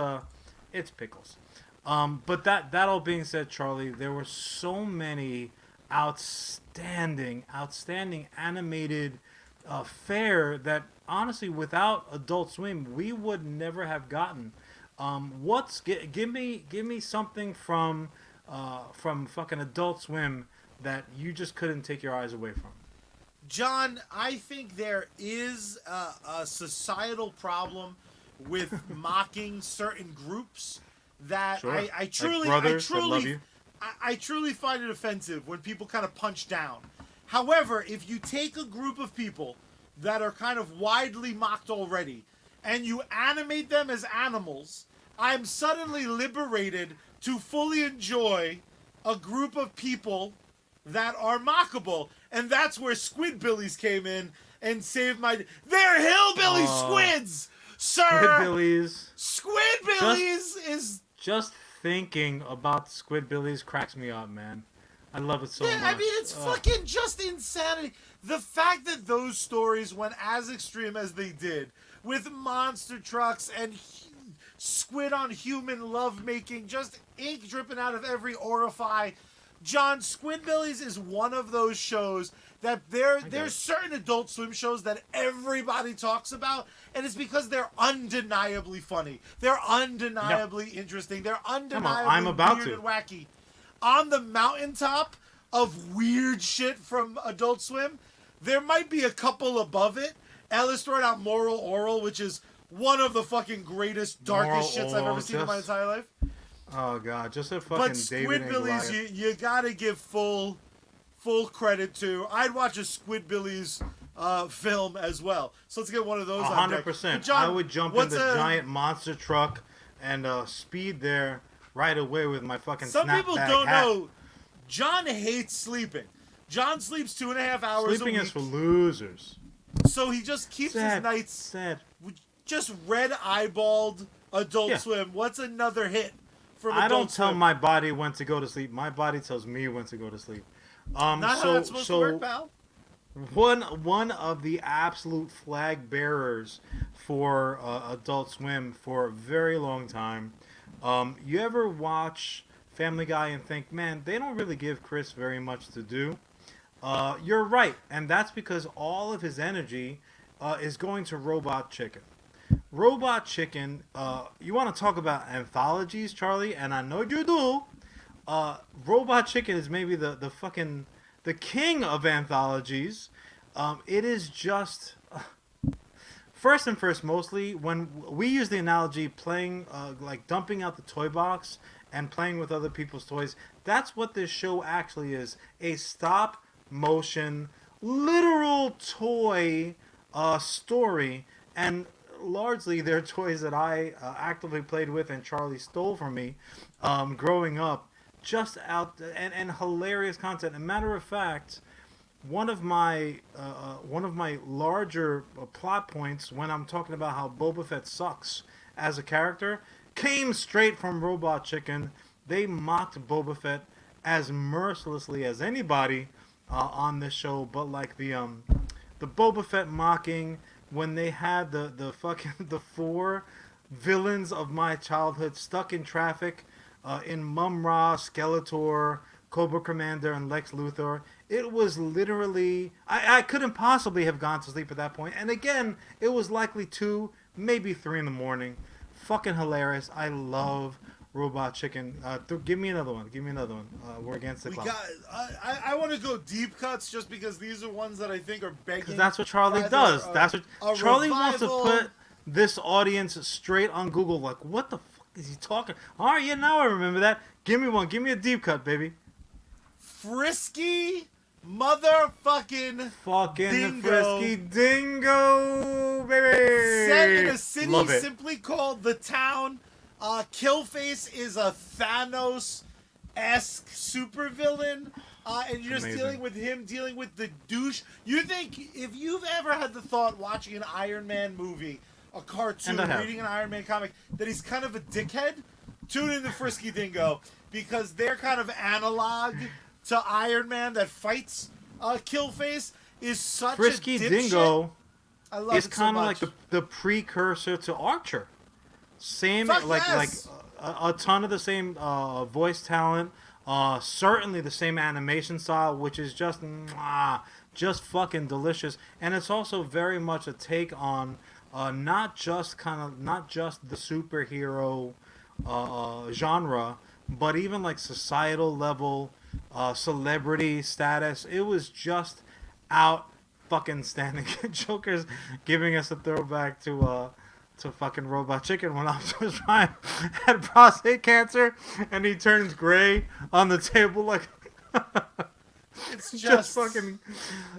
Speaker 1: Pickles. But that all being said, Charlie, there were so many outstanding animated fare that honestly, without Adult Swim, we would never have gotten. Give me something from fucking Adult Swim that you just couldn't take your eyes away from.
Speaker 2: John, I think there is a societal problem with mocking certain groups that
Speaker 1: Sure.
Speaker 2: I truly,
Speaker 1: like brothers that love you.
Speaker 2: I truly find it offensive when people kind of punch down. However, if you take a group of people that are kind of widely mocked already and you animate them as animals, I'm suddenly liberated to fully enjoy a group of people that are mockable. And that's where Squidbillies came in and saved my... They're hillbilly squids, sir! Squidbillies is...
Speaker 1: Just thinking about Squidbillies cracks me up, man. I love it so much.
Speaker 2: I mean, it's fucking just insanity. The fact that those stories went as extreme as they did, with monster trucks and squid on human lovemaking, just ink dripping out of every orifice. John, Squidbillies is one of those shows that there's certain Adult Swim shows that everybody talks about, and it's because they're undeniably funny. They're undeniably interesting. They're undeniably weird and wacky. On the mountaintop of weird shit from Adult Swim, there might be a couple above it. Ellis thrown out Moral Oral, which is one of the fucking greatest, darkest shits I've ever seen in my entire life.
Speaker 1: Oh god, just a fucking David and Goliath.
Speaker 2: But Squidbillies, you gotta give full credit to. I'd watch a Squidbillies film as well. So let's get one of those.
Speaker 1: 100%. I would jump in the giant monster truck and speed there right away with my fucking
Speaker 2: Some people don't
Speaker 1: hat.
Speaker 2: know. John hates sleeping. John sleeps 2.5 hours a week.
Speaker 1: Sleeping is for losers.
Speaker 2: So he just keeps his nights just red-eyeballed Adult Swim. What's another hit from Adult Swim?
Speaker 1: I don't tell my body when to go to sleep. My body tells me when to go to sleep.
Speaker 2: Not how that's supposed to work, pal.
Speaker 1: One of the absolute flag bearers for Adult Swim for a very long time. You ever watch Family Guy and think, man, they don't really give Chris very much to do? You're right, and that's because all of his energy is going to Robot Chicken. Robot Chicken, you want to talk about anthologies, Charlie, and I know you do. Robot Chicken is maybe the king of anthologies. It is just first and first, mostly when we use the analogy playing, like dumping out the toy box and playing with other people's toys. That's what this show actually is: a stop motion, literal toy story, and largely they're toys that I actively played with and Charlie stole from me growing up. Just out and hilarious content. As a matter of fact, one of my larger plot points when I'm talking about how Boba Fett sucks as a character came straight from Robot Chicken. They mocked Boba Fett as mercilessly as anybody on this show, but like the Boba Fett mocking when they had the 4 villains of my childhood stuck in traffic. In Mum-Ra, Skeletor, Cobra Commander, and Lex Luthor. It was literally... I couldn't possibly have gone to sleep at that point. And again, it was likely 2, maybe 3 in the morning. Fucking hilarious. I love Robot Chicken. Give me another one. We're against the clock.
Speaker 2: I want to go deep cuts just because these are ones that I think are begging...
Speaker 1: Because that's what Charlie does. Charlie wants to put this audience straight on Google. Like, what the fuck is he talking? All right, yeah, now I remember that. Give me one. Give me a deep cut, baby.
Speaker 2: Frisky motherfucking dingo.
Speaker 1: Frisky dingo, baby.
Speaker 2: Set in a city simply called The Town. Killface is a Thanos-esque supervillain. And you're just dealing with him, dealing with the douche. You think, if you've ever had the thought watching an Iron Man movie, a cartoon, reading an Iron Man comic, that he's kind of a dickhead, tune in to Frisky Dingo, because they're kind of analog to Iron Man that fights Killface. Is such
Speaker 1: Frisky
Speaker 2: a dipshit.
Speaker 1: Dingo
Speaker 2: I love
Speaker 1: is
Speaker 2: it
Speaker 1: kind of
Speaker 2: so
Speaker 1: like the precursor to Archer. Same,
Speaker 2: Fuck
Speaker 1: like
Speaker 2: yes.
Speaker 1: a ton of the same voice talent. Certainly the same animation style, which is just just fucking delicious. And it's also very much a take on not just the superhero genre, but even like societal level, celebrity status. It was just out fucking standing. Joker's giving us a throwback to fucking Robot Chicken when Optimus Prime had prostate cancer and he turns gray on the table like
Speaker 2: It's
Speaker 1: just fucking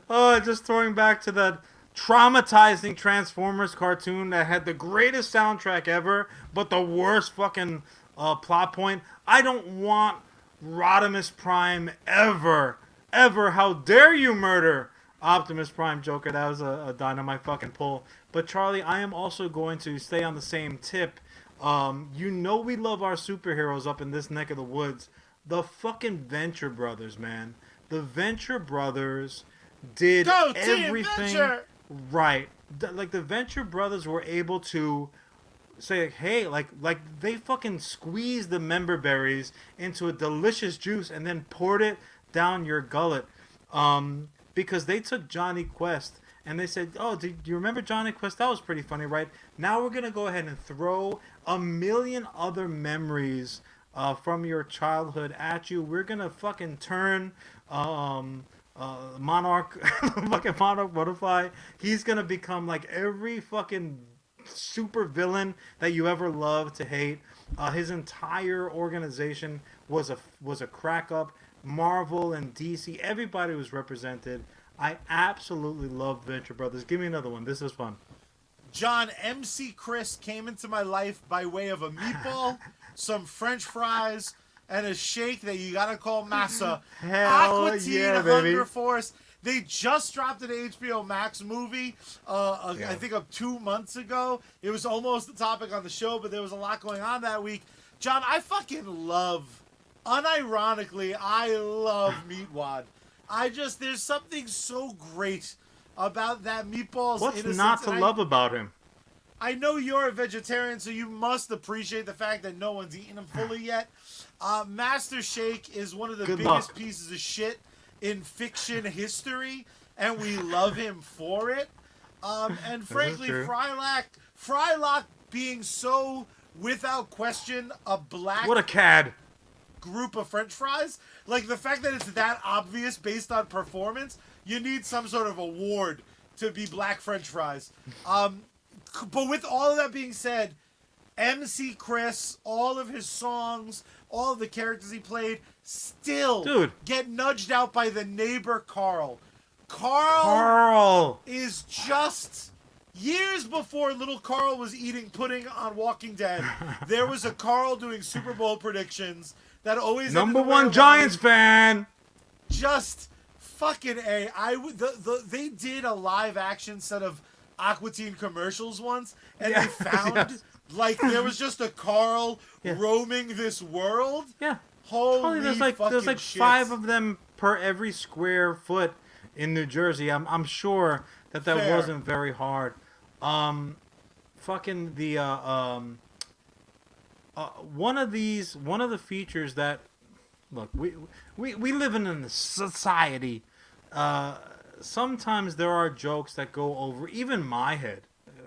Speaker 1: just throwing back to that traumatizing Transformers cartoon that had the greatest soundtrack ever but the worst fucking plot point. I don't want Rodimus Prime ever. How dare you murder Optimus Prime, Joker? That was a dynamite fucking pull. But Charlie, I am also going to stay on the same tip. You know we love our superheroes up in this neck of the woods. The fucking Venture Brothers, man. The Venture Brothers did everything right. Like the Venture Brothers were able to say, like, hey, like they fucking squeezed the member berries into a delicious juice and then poured it down your gullet. Because they took Johnny Quest and they said, oh, do you remember Johnny Quest? That was pretty funny, right? Now we're going to go ahead and throw a million other memories from your childhood at you. We're going to fucking turn Monarch, fucking Monarch Butterfly. He's going to become like every fucking super villain that you ever loved to hate. His entire organization was a crack up. Marvel and DC, everybody was represented. I absolutely love Venture Brothers. Give me another one. This is fun.
Speaker 2: John, MC Chris came into my life by way of a meatball, some French fries, and a shake that you gotta call massa.
Speaker 1: Hell yeah, baby.
Speaker 2: Hunger Force. They just dropped an HBO Max movie, I think of 2 months ago. It was almost the topic on the show, but there was a lot going on that week. John, I fucking love, unironically, I love Meatwad. There's something so great about that meatball's
Speaker 1: What's
Speaker 2: innocence.
Speaker 1: not to love about him?
Speaker 2: I know you're a vegetarian, so you must appreciate the fact that no one's eaten him fully yet. Master Shake is one of the biggest pieces of shit in fiction history, and we love him for it. And frankly, Frylock being so, without question, a black...
Speaker 1: What a cad.
Speaker 2: ...group of French fries. Like, the fact that it's that obvious based on performance, you need some sort of award to be black French fries. But with all of that being said, MC Chris, all of his songs, all of the characters he played, still get nudged out by the neighbor Carl. Carl is just... Years before little Carl was eating pudding on Walking Dead, there was a Carl doing Super Bowl predictions that always...
Speaker 1: Number one Giants fan!
Speaker 2: Just fucking A. They did a live action set of Aqua Teen commercials once, and they found like there was just a Carl roaming this world.
Speaker 1: Yeah.
Speaker 2: Holy
Speaker 1: there's like
Speaker 2: shits.
Speaker 1: 5 of them per every square foot in New Jersey. I'm sure that wasn't very hard. Fucking the one of the features that, look, we live in a society. Sometimes there are jokes that go over even my head.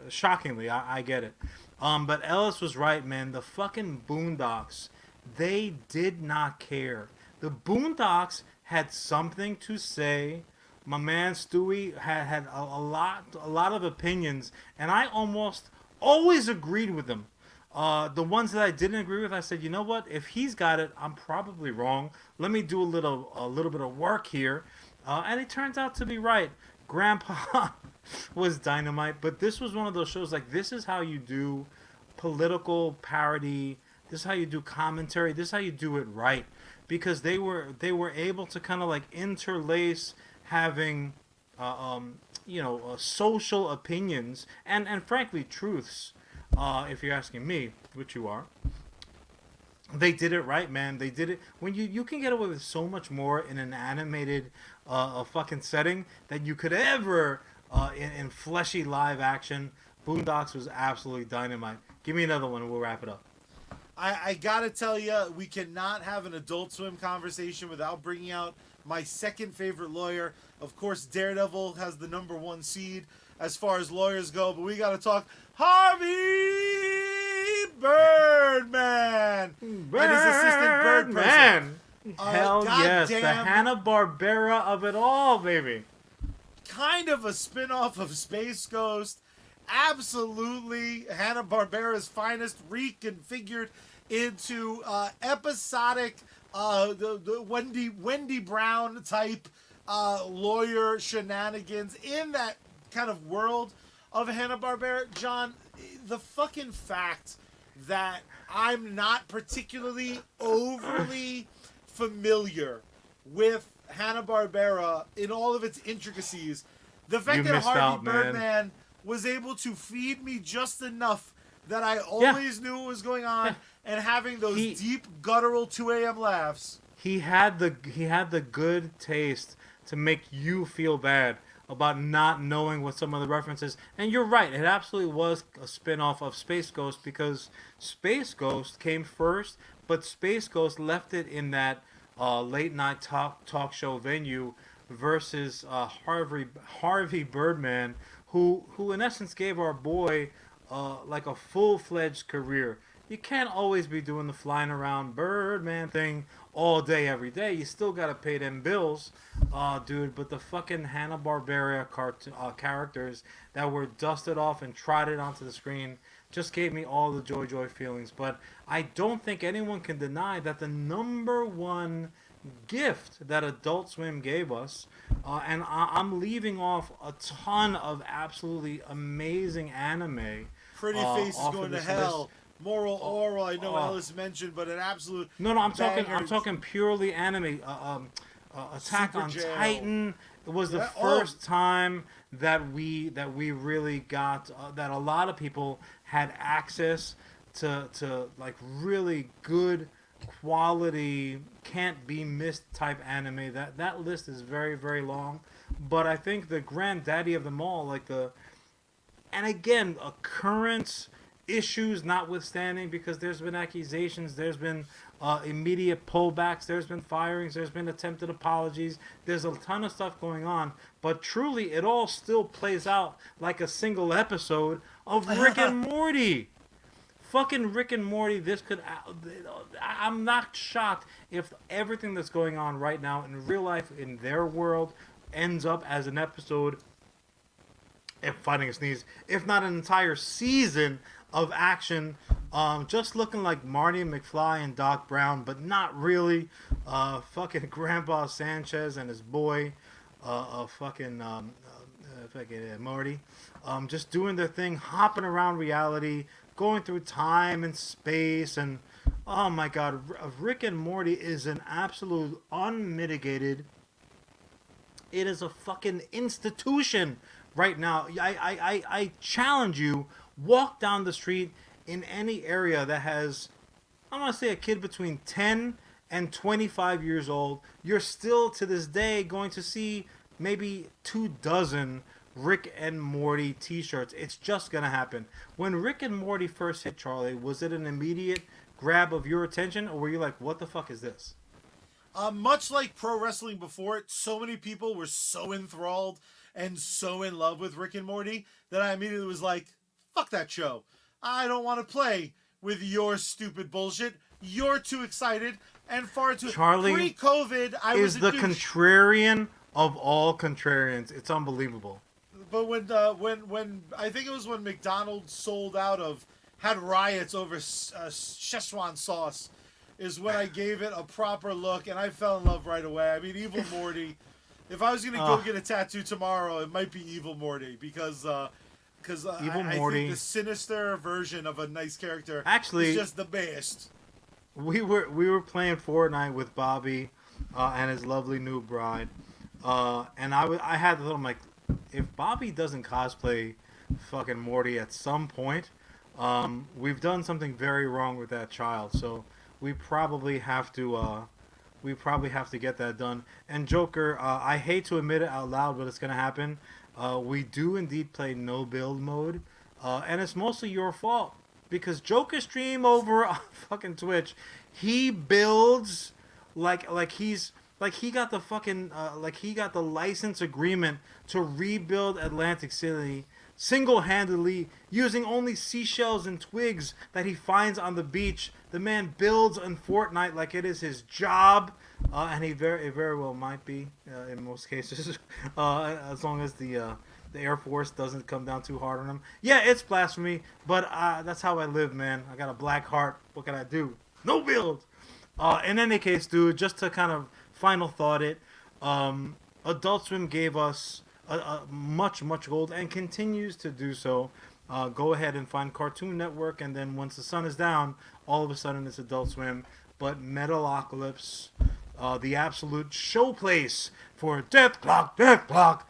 Speaker 1: Shockingly, I get it. But Ellis was right, man. The fucking Boondocks, they did not care. The Boondocks had something to say. My man Stewie had a lot of opinions, and I almost always agreed with them. The ones that I didn't agree with, I said, you know what? If he's got it, I'm probably wrong. Let me do a little bit of work here. And it turns out to be right. Grandpa was dynamite, but this was one of those shows, like, this is how you do political parody. This is how you do commentary. This is how you do it right. Because they were able to kind of like interlace having, social opinions and frankly truths. If you're asking me, which you are. They did it right, man. They did it when you can get away with so much more in an animated fucking setting than you could ever in fleshy live action. Boondocks was absolutely dynamite. Give me another one and we'll wrap it up.
Speaker 2: I gotta tell you, we cannot have an Adult Swim conversation without bringing out my second favorite lawyer. Of course, Daredevil has the #1 seed as far as lawyers go, but we got to talk Harvey Birdman and his assistant Bird person.
Speaker 1: Hell yes, the Hanna-Barbera of it all, baby.
Speaker 2: Kind of a spin-off of Space Ghost. Absolutely Hanna-Barbera's finest, reconfigured into episodic the Wendy Brown type lawyer shenanigans in that kind of world of Hanna-Barbera. John, the fucking fact that I'm not particularly overly familiar with Hanna-Barbera in all of its intricacies, the fact that Harvey Birdman was able to feed me just enough that I always knew what was going on, and having those deep guttural 2 a.m. laughs.
Speaker 1: He had the good taste to make you feel bad about not knowing what some of the references. And you're right, it absolutely was a spin-off of Space Ghost, because Space Ghost came first, but Space Ghost left it in that late night talk show venue versus Harvey Birdman, who in essence gave our boy like a full-fledged career. You can't always be doing the flying around Birdman thing all day, every day. You still gotta pay them bills, dude. But the fucking Hanna-Barbera characters that were dusted off and trotted onto the screen just gave me all the joy feelings. But I don't think anyone can deny that the #1 gift that Adult Swim gave us, and I'm leaving off a ton of absolutely amazing anime.
Speaker 2: Pretty Faces Going to Hell. List. Moral Oral, I know Ellis mentioned, but an absolute
Speaker 1: I'm talking purely anime. Attack Super on Jail. Titan. It was the first time that we really got that a lot of people had access to like really good quality, can't be missed type anime. That list is very, very long, but I think the granddaddy of them all, and again, occurrence issues notwithstanding, because there's been accusations, there's been immediate pullbacks, there's been firings, there's been attempted apologies, there's a ton of stuff going on, but truly it all still plays out like a single episode of Rick and Morty. Fucking Rick and Morty, I'm not shocked if everything that's going on right now in real life in their world ends up as an episode, if fighting a sneeze, if not an entire season of action, just looking like Marty McFly and Doc Brown, but not really. Fucking Grandpa Sanchez and his boy, fucking Marty, just doing their thing, hopping around reality, going through time and space, and oh my god, Rick and Morty is an absolute unmitigated. It is a fucking institution right now. I challenge you. Walk down the street in any area that has, I'm going to say, a kid between 10 and 25 years old. You're still, to this day, going to see maybe 24 Rick and Morty t-shirts. It's just going to happen. When Rick and Morty first hit, Charlie, was it an immediate grab of your attention, or were you like, what the fuck is this?
Speaker 2: Much like pro wrestling before it, so many people were so enthralled and so in love with Rick and Morty that I immediately was like, fuck that show. I don't want to play with your stupid bullshit. You're too excited and far too...
Speaker 1: Charlie,
Speaker 2: pre-COVID, I was
Speaker 1: the contrarian of all contrarians. It's unbelievable.
Speaker 2: But when I think it was when McDonald's sold out of, had riots over Szechuan sauce, is when I gave it a proper look, and I fell in love right away. I mean, Evil Morty. If I was going to go get a tattoo tomorrow, it might be Evil Morty, because I think the sinister version of a nice character is just the best.
Speaker 1: We were playing Fortnite with Bobby and his lovely new bride, and I had to tell him, like, if Bobby doesn't cosplay fucking Morty at some point, we've done something very wrong with that child. So we probably have to get that done. And Joker, I hate to admit it out loud, but it's gonna happen. We do indeed play no build mode, and it's mostly your fault, because Joker stream over on fucking Twitch, he builds like he's Like he got the fucking like he got the license agreement to rebuild Atlantic City single-handedly using only seashells and twigs that he finds on the beach. The man builds in Fortnite like it is his job, and it very well might be in most cases, as long as the Air Force doesn't come down too hard on him. Yeah, it's blasphemy, but that's how I live, man. I got a black heart. What can I do? No build. In any case, dude, just to kind of final thought it, Adult Swim gave us a much gold and continues to do so. Go ahead and find Cartoon Network, and then once the sun is down, all of a sudden it's Adult Swim. But Metalocalypse, the absolute showplace for Deathklok.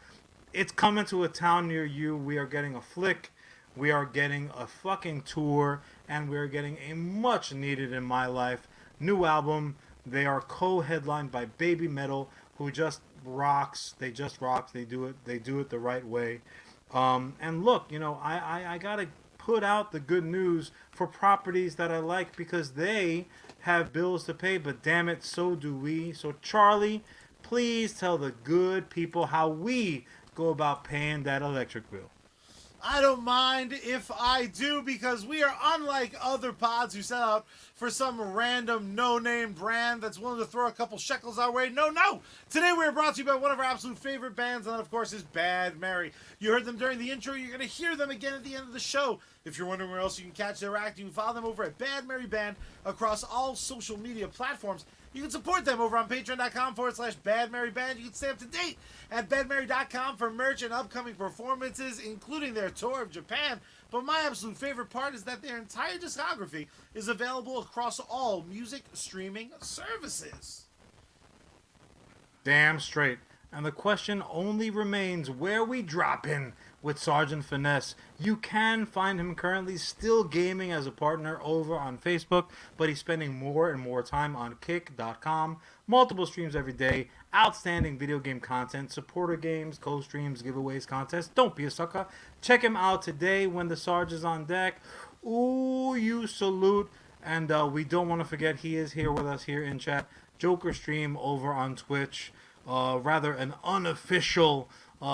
Speaker 1: It's coming to a town near you. We are getting a flick. We are getting a fucking tour. And we are getting a much needed in my life new album. They are co-headlined by Baby Metal, who just rocks. They just rock. They do it the right way. And look, you know, I gotta put out the good news for properties that I like because they have bills to pay, but damn it, so do we. So Charlie, please tell the good people how we go about paying that electric bill.
Speaker 2: I don't mind if I do, because we are unlike other pods who set out for some random no-name brand that's willing to throw a couple shekels our way. No. Today we are brought to you by one of our absolute favorite bands, and that, of course, is Bad Mary. You heard them during the intro. You're going to hear them again at the end of the show. If you're wondering where else you can catch their act, you can follow them over at Bad Mary Band across all social media platforms. You can support them over on patreon.com/badmaryband. You can stay up to date at badmary.com for merch and upcoming performances, including their tour of Japan. But my absolute favorite part is that their entire discography is available across all music streaming services.
Speaker 1: Damn straight. And the question only remains where we drop in with Sergeant Finesse. You can find him currently still gaming as a partner over on Facebook, but he's spending more and more time on Kick.com. Multiple streams every day, outstanding video game content, supporter games, co-streams, giveaways, contests. Don't be a sucker. Check him out today when the Sarge is on deck. Ooh, you salute. And we don't want to forget he is here with us here in chat. Joker Stream over on Twitch. Rather an unofficial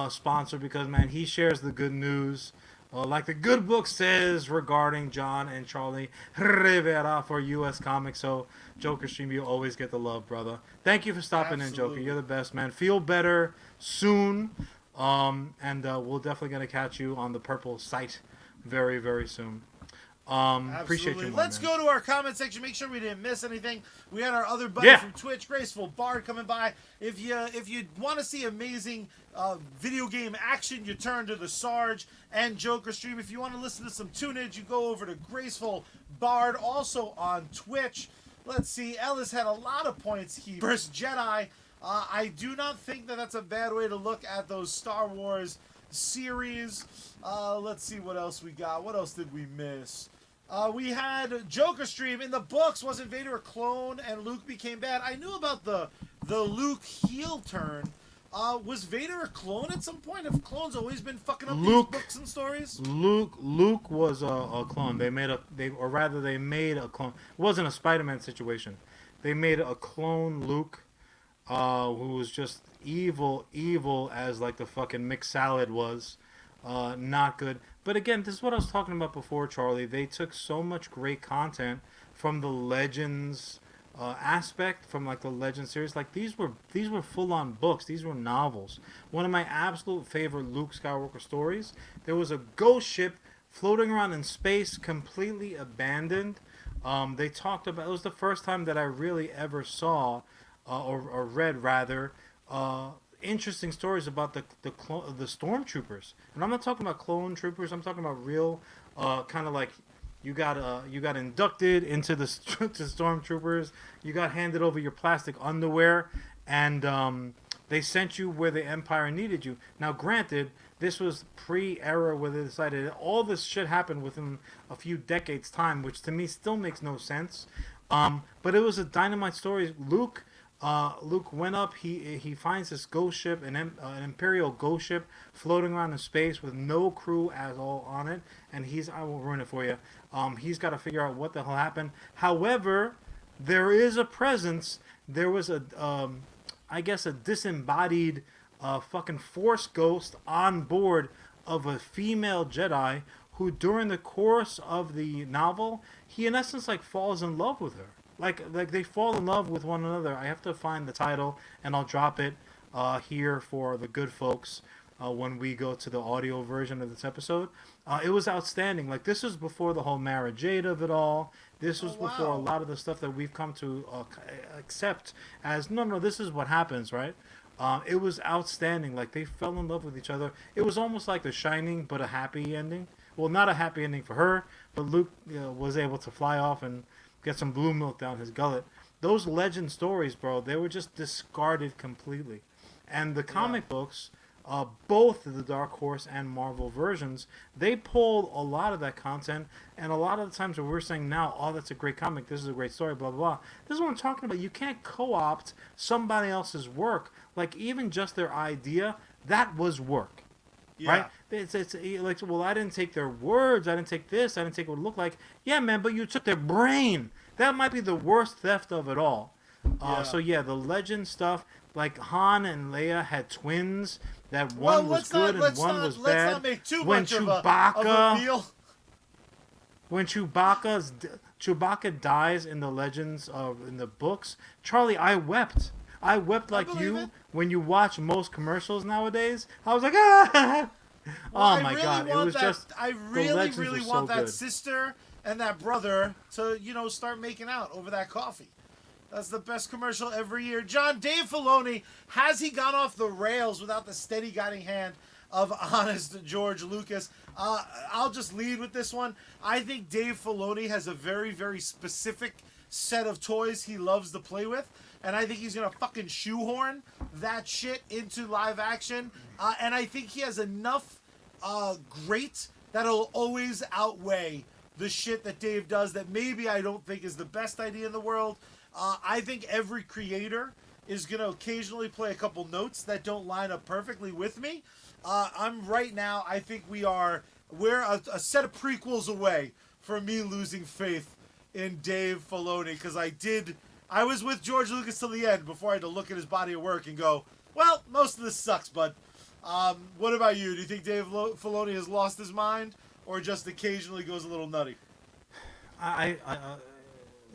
Speaker 1: sponsor because, man, he shares the good news. Like the good book says regarding John and Charlie Rivera for USComics. So, Joker Stream, you always get the love, brother. Thank you for stopping in, Joker. You're the best, man. Feel better soon. And we're definitely going to catch you on the purple site very, very soon. Appreciate you,
Speaker 2: Let's
Speaker 1: man.
Speaker 2: go to our comment section. Make sure we didn't miss anything. We had our other buddy from Twitch, Graceful Bard, coming by. If you want to see amazing video game action, you turn to the Sarge and Joker Stream. If you want to listen to some tunage, you go over to Graceful Bard, also on Twitch. Let's see. Ellis had a lot of points here. First Jedi. I do not think that that's a bad way to look at those Star Wars series. Let's see what else we got. What else did we miss? We had Joker Stream. In the books, wasn't Vader a clone and Luke became bad? I knew about the Luke heel turn. Was Vader a clone at some point? Have clones always been fucking up these books and stories?
Speaker 1: Luke was a clone. They made a clone. It wasn't a Spider-Man situation. They made a clone Luke, who was just evil as like the fucking mixed salad was. Not good. But again, this is what I was talking about before, Charlie. They took so much great content from the Legends aspect, from like the Legends series. Like these were full-on books. These were novels. One of my absolute favorite Luke Skywalker stories. There was a ghost ship floating around in space, completely abandoned. They talked about. It was the first time that I really ever saw, or read rather, interesting stories about the stormtroopers. And I'm not talking about clone troopers. I'm talking about real, kind of like you got inducted into the to stormtroopers. You got handed over your plastic underwear, and they sent you where the Empire needed you. Now, granted, this was pre-era where they decided all this shit happened within a few decades' time, which to me still makes no sense. But it was a dynamite story. Luke went up. He finds this ghost ship, an Imperial ghost ship, floating around in space with no crew at all on it. And I won't ruin it for you. He's got to figure out what the hell happened. However, there is a presence. There was a I guess, a disembodied fucking Force ghost on board of a female Jedi who, during the course of the novel, he in essence like falls in love with her. Like they fall in love with one another. I have to find the title and I'll drop it here for the good folks when we go to the audio version of this episode. It was outstanding. Like, this was before the whole Mara Jade of it all. This was before a lot of the stuff that we've come to accept as, no, this is what happens, right? It was outstanding. Like, they fell in love with each other. It was almost like The Shining, but a happy ending. Well, not a happy ending for her, but Luke was able to fly off and get some blue milk down his gullet. Those legend stories, bro, they were just discarded completely. And the comic books, both the Dark Horse and Marvel versions, they pulled a lot of that content. And a lot of the times when we're saying now, oh, that's a great comic, this is a great story, blah, blah, blah. This is what I'm talking about. You can't co-opt somebody else's work. Like, even just their idea, that was work. Yeah. Right? It's like, well, I didn't take their words, I didn't take this, I didn't take what it looked like. Yeah, man, but you took their brain. That might be the worst theft of it all. So yeah, the legend stuff, like Han and Leia had twins, that one was good and one was bad.
Speaker 2: Let's not make too much of a deal.
Speaker 1: When Chewbacca dies in the legends in the books, Charlie, I wept. I wept like you when you watch most commercials nowadays. I was like, ah!
Speaker 2: Well,
Speaker 1: oh my god, it was just.
Speaker 2: I really want that sister and that brother to, start making out over that coffee. That's the best commercial every year. John, Dave Filoni, has he gone off the rails without the steady guiding hand of honest George Lucas? I'll just lead with this one. I think Dave Filoni has a very, very specific set of toys he loves to play with. And I think he's going to fucking shoehorn that shit into live action. And I think he has enough great that'll always outweigh the shit that Dave does that maybe I don't think is the best idea in the world. I think every creator is going to occasionally play a couple notes that don't line up perfectly with me. I think we're a set of prequels away from me losing faith in Dave Filoni, because I was with George Lucas till the end before I had to look at his body of work and go, well, most of this sucks, bud. What about you? Do you think Dave Filoni has lost his mind or just occasionally goes a little nutty?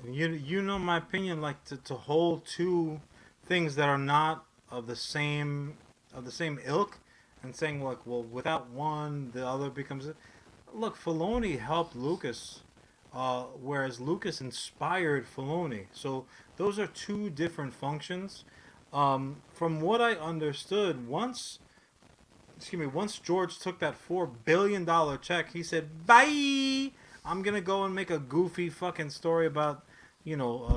Speaker 1: You know my opinion, like to hold two things that are not of the same ilk and saying, like, well, without one, the other becomes it. Look, Filoni helped Lucas, whereas Lucas inspired Filoni. So those are two different functions. From what I understood, once George took that $4 billion check, he said, bye! I'm going to go and make a goofy fucking story about,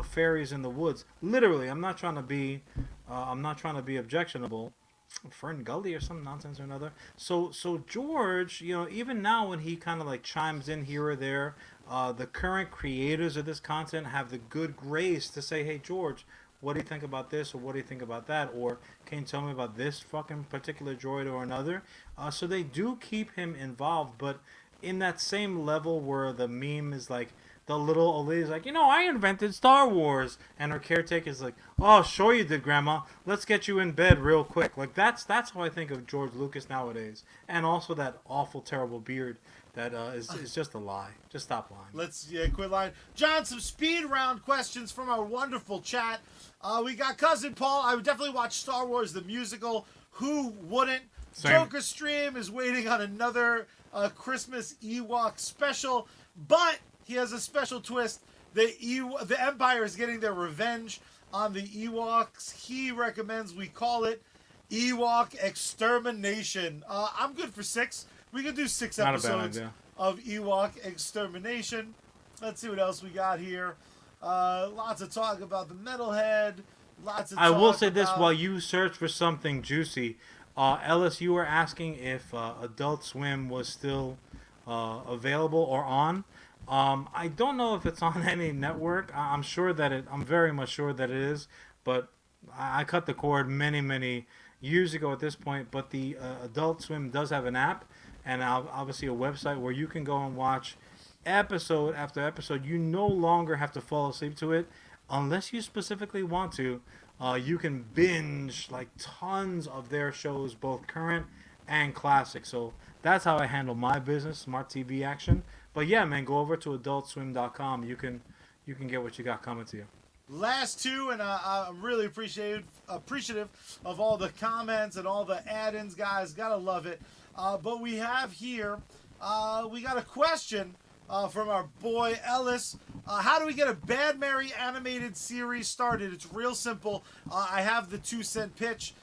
Speaker 1: fairies in the woods. Literally, I'm not trying to be objectionable. Fern Gully or some nonsense or another. So George, even now when he kind of like chimes in here or there, the current creators of this content have the good grace to say, hey, George, what do you think about this, or what do you think about that, or can you tell me about this fucking particular droid or another? So they do keep him involved, but in that same level where the meme is like, the little old lady's like, I invented Star Wars, and her caretaker's like, oh, sure you did, Grandma. Let's get you in bed real quick. Like, that's how I think of George Lucas nowadays, and also that awful, terrible beard that is just a lie. Just stop lying.
Speaker 2: Quit lying. John, some speed round questions from our wonderful chat. We got Cousin Paul. I would definitely watch Star Wars the musical. Who wouldn't? Same. Joker Stream is waiting on another Christmas Ewok special, but he has a special twist. The Empire is getting their revenge on the Ewoks. He recommends we call it Ewok Extermination. I'm good for 6. We can do 6 episodes of Ewok Extermination. Let's see what else we got here. Lots of talk about the Metalhead.
Speaker 1: I will say this while you search for something juicy. Ellis, you were asking if Adult Swim was still available or on. I don't know if it's on any network. I'm very much sure that it is, but I cut the cord many years ago at this point. But the Adult Swim does have an app, and obviously a website where you can go and watch episode after episode. You no longer have to fall asleep to it. unless you specifically want to, you can binge like tons of their shows, both current and classic. So that's how I handle my business, smart TV action. But yeah, man, go over to AdultSwim.com. You can get what you got coming to you.
Speaker 2: Last two, and I'm really appreciative of all the comments and all the add-ins, guys. Gotta love it. But we have here, we got a question from our boy Ellis. How do we get a Bad Mary animated series started? It's real simple. I have the 2-cent pitch.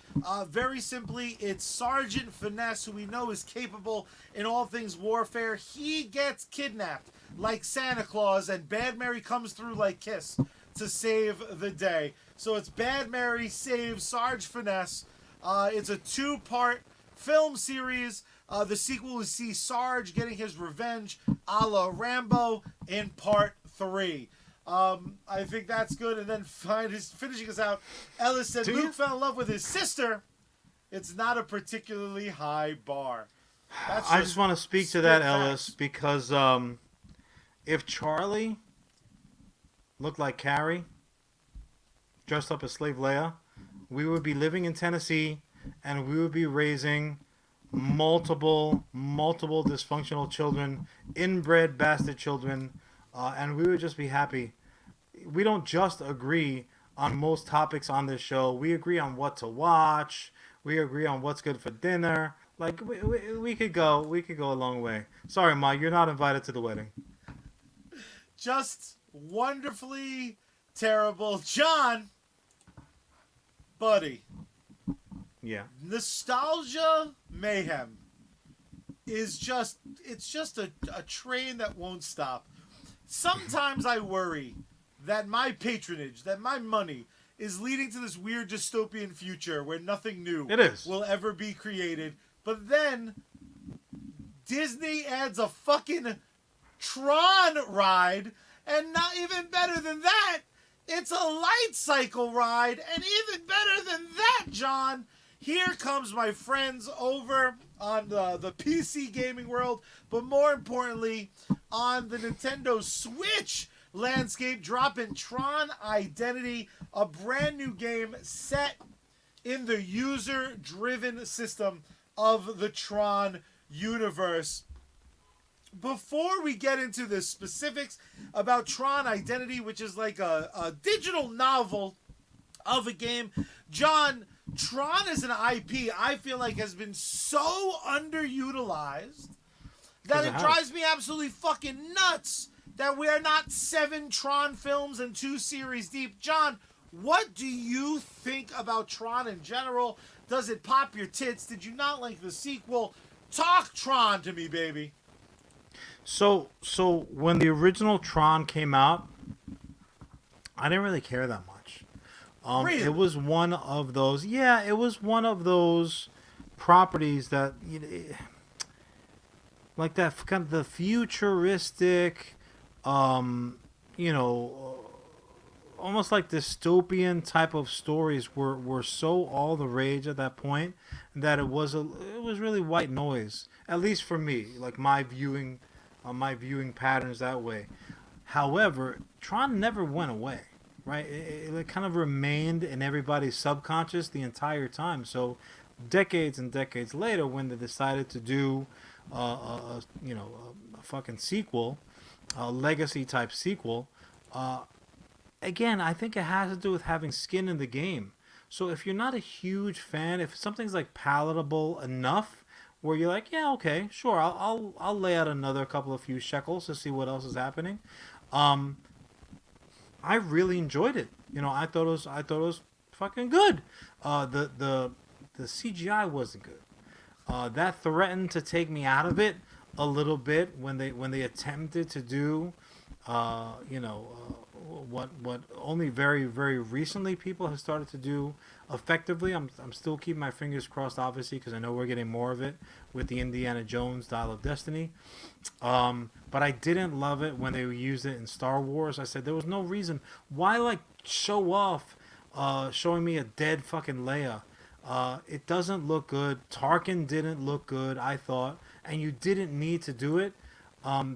Speaker 2: Very simply, it's Sergeant Finesse, who we know is capable in all things warfare. He gets kidnapped like Santa Claus, and Bad Mary comes through like Kiss to save the day. So it's Bad Mary saves Sarge Finesse. It's a 2-part film series. The sequel is see Sarge getting his revenge a la Rambo in part 3. I think that's good. And then finishing us out, Ellis said Luke fell in love with his sister. It's not a particularly high bar.
Speaker 1: I just want to speak to that, Ellis, because if Charlie looked like Carrie, dressed up as Slave Leia, we would be living in Tennessee, and we would be raising multiple dysfunctional children, inbred bastard children, and we would just be happy. We don't just agree on most topics on this show. We agree on what to watch. We agree on what's good for dinner. Like we could go a long way. Sorry, Ma, you're not invited to the wedding.
Speaker 2: Just wonderfully terrible. John, buddy.
Speaker 1: Yeah.
Speaker 2: Nostalgia mayhem is just a train that won't stop. Sometimes I worry that my patronage, that my money is leading to this weird dystopian future where nothing new will ever be created. But then Disney adds a fucking Tron ride, and not even better than that, it's a light cycle ride, and even better than that, John, here comes my friends over on the PC gaming world, but more importantly, on the Nintendo Switch landscape, dropping TronIdentity, a brand new game set in the user-driven system of the Tron universe. Before we get into the specifics about TronIdentity, which is like a digital novel of a game, John, Tron as an IP, I feel like has been so underutilized that it drives me absolutely fucking nuts that we are not 7 Tron films and 2 series deep. John, what do you think about Tron in general? Does it pop your tits? Did you not like the sequel? Talk Tron to me, baby.
Speaker 1: So when the original Tron came out, I didn't really care that much.
Speaker 2: Really?
Speaker 1: It was one of those. Yeah, it was one of those properties that, you know, like that kind of the futuristic, you know, almost like dystopian type of stories were so all the rage at that point that it was really white noise, at least for me, like my viewing patterns that way. However, Tron never went away, right? It kind of remained in everybody's subconscious the entire time. So decades and decades later, when they decided to do a fucking sequel, a legacy type sequel, again, I think it has to do with having skin in the game. So if you're not a huge fan, if something's like palatable enough where you're like, yeah, okay, sure, I'll lay out another couple of few shekels to see what else is happening. I really enjoyed it. You know, I thought it was fucking good. The CGI wasn't good. That threatened to take me out of it a little bit when they attempted to do, what only very, very recently people have started to do effectively. I'm still keeping my fingers crossed, obviously, because I know we're getting more of it with the Indiana Jones Dial of Destiny. But I didn't love it when they used it in Star Wars. I said there was no reason why, like, show off showing me a dead fucking Leia. It doesn't look good. Tarkin didn't look good, I thought, and you didn't need to do it.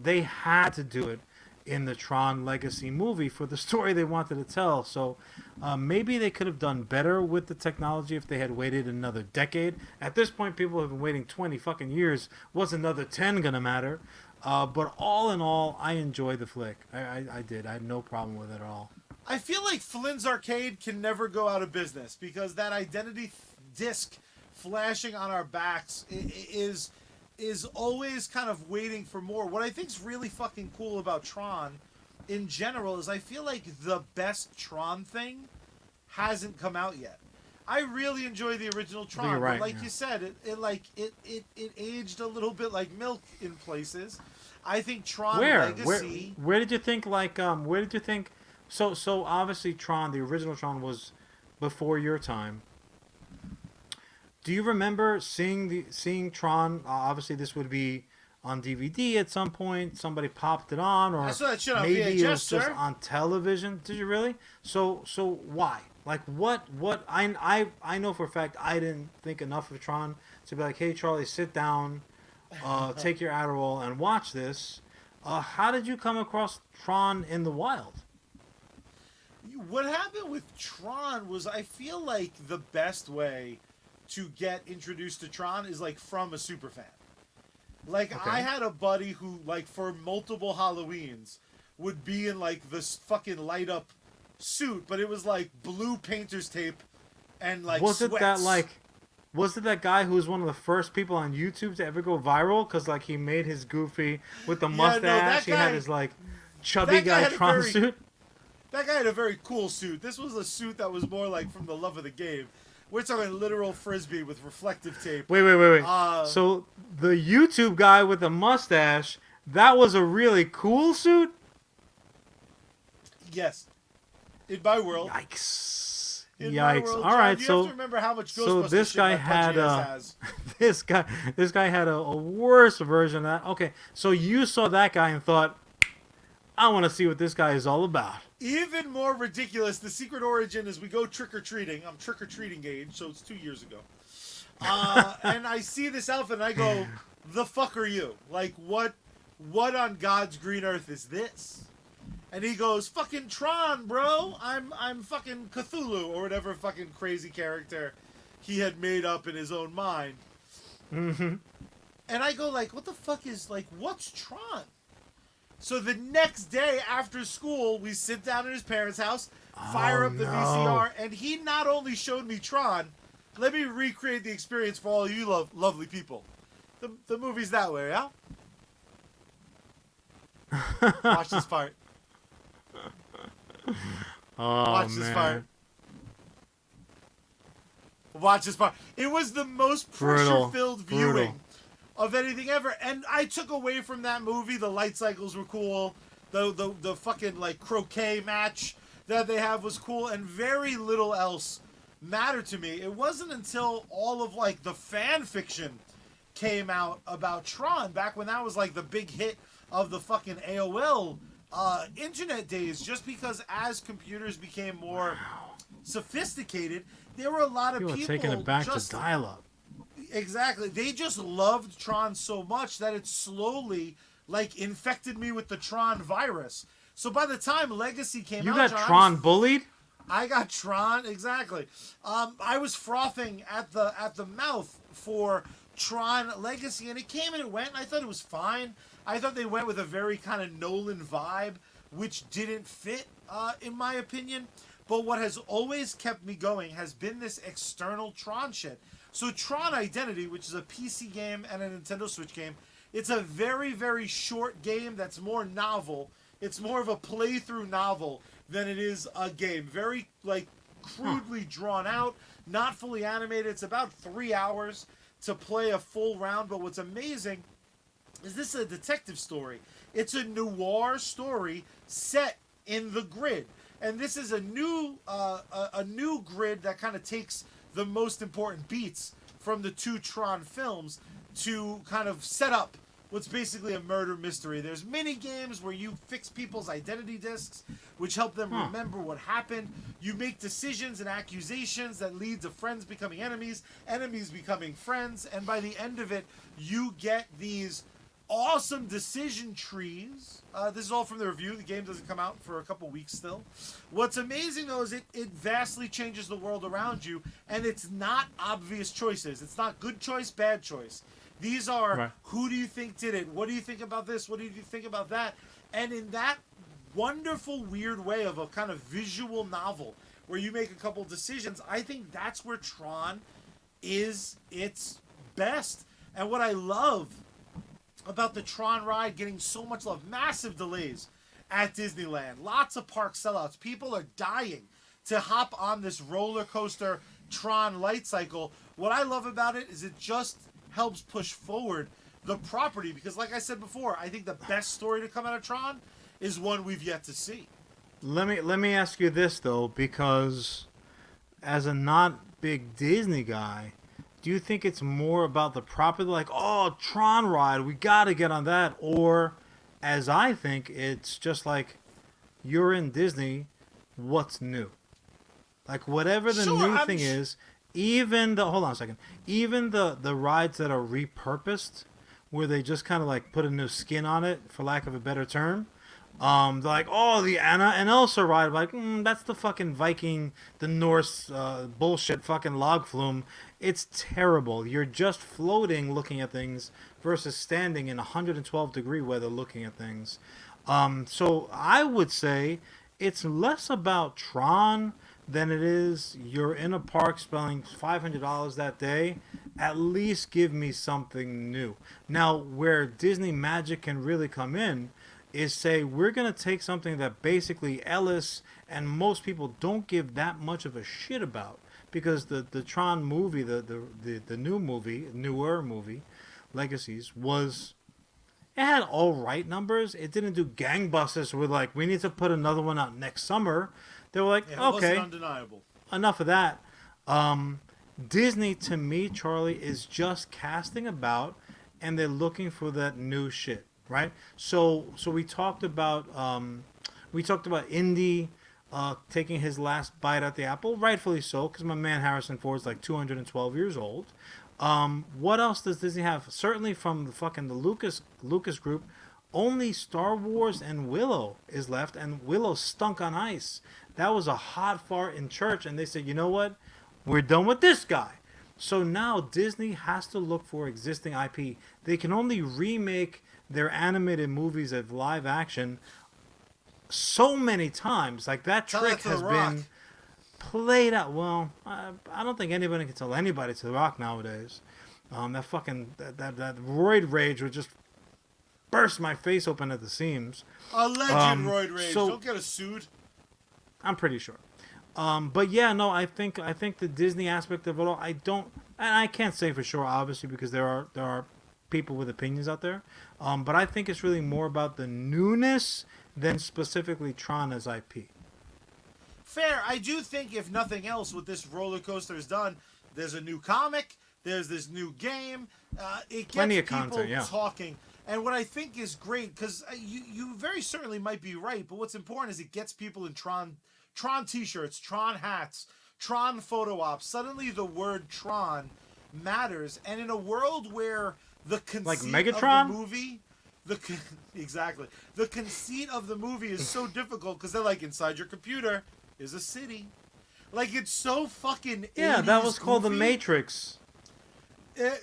Speaker 1: They had to do it in the Tron Legacy movie for the story they wanted to tell. So maybe they could have done better with the technology if they had waited another decade. At this point, people have been waiting 20 fucking years. What's another 10 gonna matter? But all in all, I enjoyed the flick. I did. I had no problem with it at all.
Speaker 2: I feel like Flynn's Arcade can never go out of business because that identity disc flashing on our backs is always kind of waiting for more. What I think's really fucking cool about Tron in general is I feel like the best Tron thing hasn't come out yet. I really enjoy the original Tron,
Speaker 1: right,
Speaker 2: but like you said, it aged a little bit like milk in places. I think Tron Legacy.
Speaker 1: Where did you think where did you think? So obviously Tron, the original Tron, was before your time. Do you remember seeing Tron? Obviously, this would be on DVD at some point. Somebody popped it on, or
Speaker 2: I saw that shit on
Speaker 1: maybe
Speaker 2: VHS,
Speaker 1: it was just
Speaker 2: sir.
Speaker 1: on television. Did you really? So why? Like what? I know for a fact I didn't think enough of Tron to be like, hey Charlie, sit down, take your Adderall and watch this. How did you come across Tron in the wild?
Speaker 2: What happened with Tron was I feel like the best way to get introduced to Tron is like from a super fan. Like
Speaker 1: Okay.
Speaker 2: I had a buddy who like for multiple Halloweens would be in like this fucking light up suit, but it was like blue painter's tape and like
Speaker 1: Was it
Speaker 2: sweats.
Speaker 1: was it that guy who was one of the first people on YouTube to ever go viral? Because like he made his goofy with the
Speaker 2: no,
Speaker 1: mustache.
Speaker 2: that
Speaker 1: He
Speaker 2: guy-
Speaker 1: had his like chubby
Speaker 2: that guy
Speaker 1: guy
Speaker 2: had a
Speaker 1: Tron
Speaker 2: very-
Speaker 1: suit.
Speaker 2: That guy had a very cool suit. This was a suit that was more like from the love of the game. We're talking literal frisbee with reflective tape.
Speaker 1: Wait. So the YouTube guy with the mustache, that was a really cool suit?
Speaker 2: Yes. In my world.
Speaker 1: Yikes.
Speaker 2: In my
Speaker 1: Yikes.
Speaker 2: world,
Speaker 1: All
Speaker 2: John,
Speaker 1: right,
Speaker 2: you
Speaker 1: so
Speaker 2: have to remember how much
Speaker 1: so
Speaker 2: Ghostbusters
Speaker 1: this
Speaker 2: shit
Speaker 1: guy
Speaker 2: my
Speaker 1: had
Speaker 2: pudgy ass has.
Speaker 1: this guy had a worse version of that. Okay, so you saw that guy and thought, I want to see what this guy is all about.
Speaker 2: Even more ridiculous, the secret origin is we go trick-or-treating. I'm trick-or-treating age, so it's 2 years ago. And I see this outfit and I go, the fuck are you? Like, what on God's green earth is this? And he goes, fucking Tron, bro. I'm fucking Cthulhu, or whatever fucking crazy character he had made up in his own mind.
Speaker 1: Mm-hmm.
Speaker 2: And I go like, what the fuck is, like, what's Tron? So the next day after school, we sit down at his parents' house, fire up the VCR, and he not only showed me Tron, let me recreate the experience for all you lovely people. The movie's that way, yeah? Watch this part.
Speaker 1: Oh,
Speaker 2: Watch this
Speaker 1: man.
Speaker 2: part. Watch this part. It was the most
Speaker 1: Brutal.
Speaker 2: pressure-filled
Speaker 1: Brutal.
Speaker 2: viewing of anything ever, and I took away from that movie. The light cycles were cool. The fucking like croquet match that they have was cool, and very little else mattered to me. It wasn't until all of like the fan fiction came out about Tron back when that was like the big hit of the fucking AOL internet days. Just because as computers became more sophisticated, there were a lot of
Speaker 1: You were
Speaker 2: people
Speaker 1: taking it back
Speaker 2: just
Speaker 1: to dial-up.
Speaker 2: Exactly. They just loved Tron so much that it slowly, like, infected me with the Tron virus. So by the time Legacy came
Speaker 1: You
Speaker 2: out,
Speaker 1: got
Speaker 2: John,
Speaker 1: Tron bullied?
Speaker 2: I got Tron, exactly. I was frothing at the mouth for Tron Legacy, and it came and it went, and I thought it was fine. I thought they went with a very kind of Nolan vibe, which didn't fit, in my opinion. But what has always kept me going has been this external Tron shit. So TronIdentity, which is a PC game and a Nintendo Switch game, it's a very, very short game that's more novel. It's more of a playthrough novel than it is a game. Very, like, crudely drawn out, not fully animated. It's about 3 hours to play a full round. But what's amazing is this is a detective story. It's a noir story set in the grid. And this is a new grid that kind of takes the most important beats from the two Tron films to kind of set up what's basically a murder mystery. There's mini games where you fix people's identity discs, which help them remember what happened. You make decisions and accusations that lead to friends becoming enemies, enemies becoming friends, and by the end of it, you get these awesome decision trees. This is all from the review. The game doesn't come out for a couple weeks still. What's amazing, though, is it vastly changes the world around you, and it's not obvious choices. It's not good choice, bad choice. These are, who do you think did it? What do you think about this? What do you think about that? And in that wonderful, weird way of a kind of visual novel where you make a couple decisions, I think that's where Tron is its best. And what I love about the Tron ride getting so much love, massive delays at Disneyland, lots of park sellouts, people are dying to hop on this roller coaster Tron light cycle. What I love about it is it just helps push forward the property, because like I said before, I think the best story to come out of Tron is one we've yet to see.
Speaker 1: Let me ask you this though, because as a not big Disney guy, do you think it's more about the property, like, oh, Tron ride, we got to get on that? Or, as I think, it's just like, you're in Disney, what's new? Like, whatever the new thing is, even the, hold on a second, even the rides that are repurposed, where they just kind of like put a new skin on it, for lack of a better term, they're like, oh, the Anna and Elsa ride. I'm like, that's the fucking Viking, the Norse bullshit fucking log flume. It's terrible. You're just floating looking at things versus standing in 112-degree weather looking at things. So I would say it's less about Tron than it is you're in a park spending $500 that day. At least give me something new. Now, where Disney magic can really come in is say, we're going to take something that basically Ellis and most people don't give that much of a shit about, because the Tron movie, the newer movie, Legacies, was, it had all right numbers. It didn't do gangbusters with like, we need to put another one out next summer. They were like,
Speaker 2: it
Speaker 1: okay,
Speaker 2: wasn't undeniable. Enough
Speaker 1: of that. Disney, to me, Charlie, is just casting about, and they're looking for that new shit. Right, so we talked about Indy taking his last bite at the apple, rightfully so, because my man Harrison Ford's like 212 years old. What else does Disney have? Certainly from the Lucas group, only Star Wars and Willow is left, and Willow stunk on ice. That was a hot fart in church, and they said, you know what, we're done with this guy. So now Disney has to look for existing IP. They can only remake their animated movies of live action so many times. Like, that trick has been played out. Well, I don't think anybody can tell anybody to the Rock nowadays. That fucking that roid rage would just burst my face open at the seams.
Speaker 2: Alleged roid rage. So, don't get us sued.
Speaker 1: I'm pretty sure. But yeah, no, I think the Disney aspect of it all, and I can't say for sure, obviously, because there are people with opinions out there. But I think it's really more about the newness than specifically Tron as IP.
Speaker 2: Fair. I do think, if nothing else, what this roller coaster has done, there's a new comic, there's this new game. It gets
Speaker 1: plenty of
Speaker 2: people
Speaker 1: content,
Speaker 2: talking. And what I think is great, because you very certainly might be right, but what's important is it gets people in Tron t-shirts, Tron hats, Tron photo ops. Suddenly the word Tron matters. And in a world where the conceit
Speaker 1: like Megatron?
Speaker 2: of the movie, exactly, the conceit of the movie is so difficult, because they're like, inside your computer is a city. Like, it's so fucking
Speaker 1: that was called
Speaker 2: goofy.
Speaker 1: The Matrix.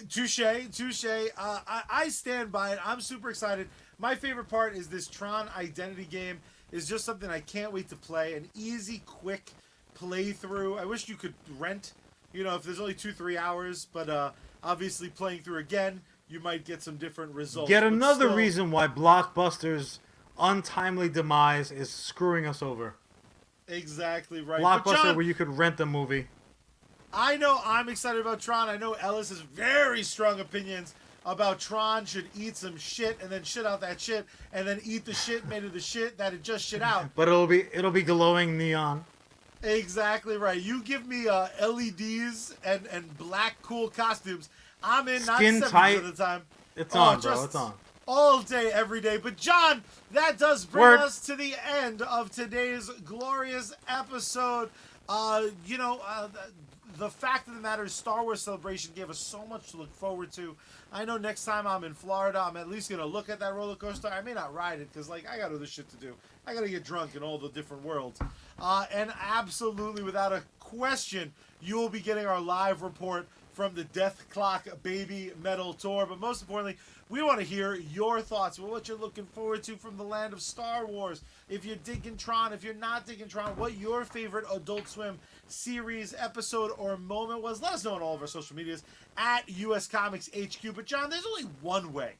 Speaker 2: Touche. I stand by it. I'm super excited. My favorite part is this Tron Identity game is just something I can't wait to play. An easy, quick playthrough. I wish you could rent, if there's only 2-3 hours, but obviously playing through again, you might get some different results.
Speaker 1: Yet another reason why Blockbuster's untimely demise is screwing us over.
Speaker 2: Exactly right.
Speaker 1: Blockbuster,
Speaker 2: John,
Speaker 1: where you could rent a movie.
Speaker 2: I know I'm excited about Tron. I know Ellis has very strong opinions about Tron should eat some shit and then shit out that shit and then eat the shit made of the shit that it just shit out.
Speaker 1: But it'll be glowing neon.
Speaker 2: Exactly right. You give me LEDs and black cool costumes. I'm in.
Speaker 1: Skin
Speaker 2: not 70s
Speaker 1: tight.
Speaker 2: of the time.
Speaker 1: It's on, bro. It's on.
Speaker 2: All day, every day. But John, that does bring us to the end of today's glorious episode. the fact of the matter is Star Wars Celebration gave us so much to look forward to. I know next time I'm in Florida, I'm at least going to look at that roller coaster. I may not ride it because, like, I got other shit to do. I got to get drunk in all the different worlds. And absolutely, without a question, you will be getting our live report from the Deathklok Baby Metal Tour. But most importantly, we want to hear your thoughts about what you're looking forward to from the land of Star Wars. If you're digging Tron, if you're not digging Tron, what your favorite Adult Swim series, episode, or moment was. Let us know on all of our social medias at USComics HQ. But John, there's only one way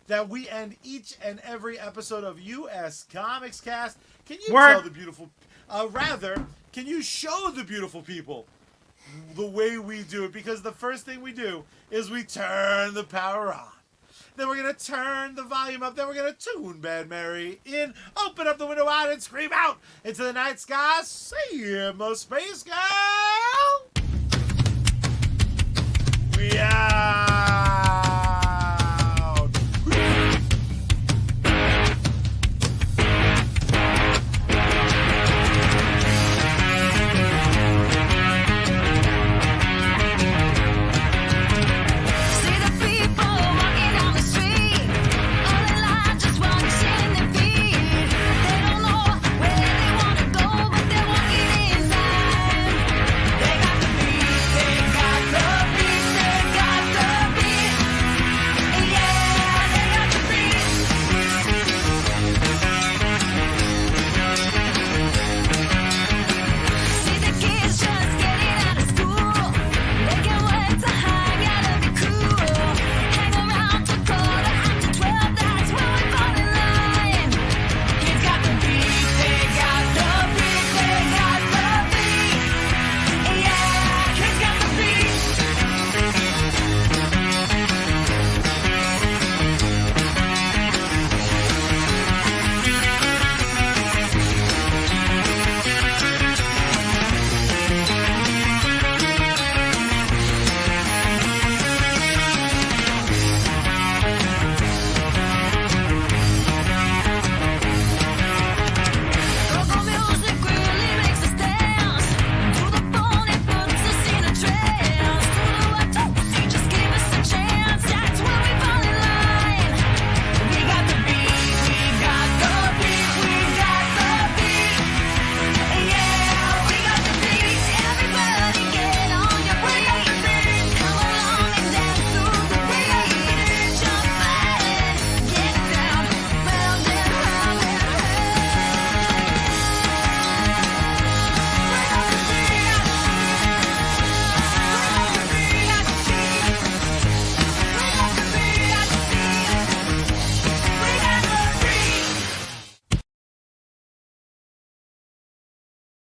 Speaker 2: that we end each and every episode of US Comics Cast. Can you tell the beautiful, can you show the beautiful people the way we do it? Because the first thing we do is we turn the power on. Then we're going to turn the volume up. Then we're going to tune Bad Mary in, open up the window wide, and scream out into the night sky, "See my space girl!" We are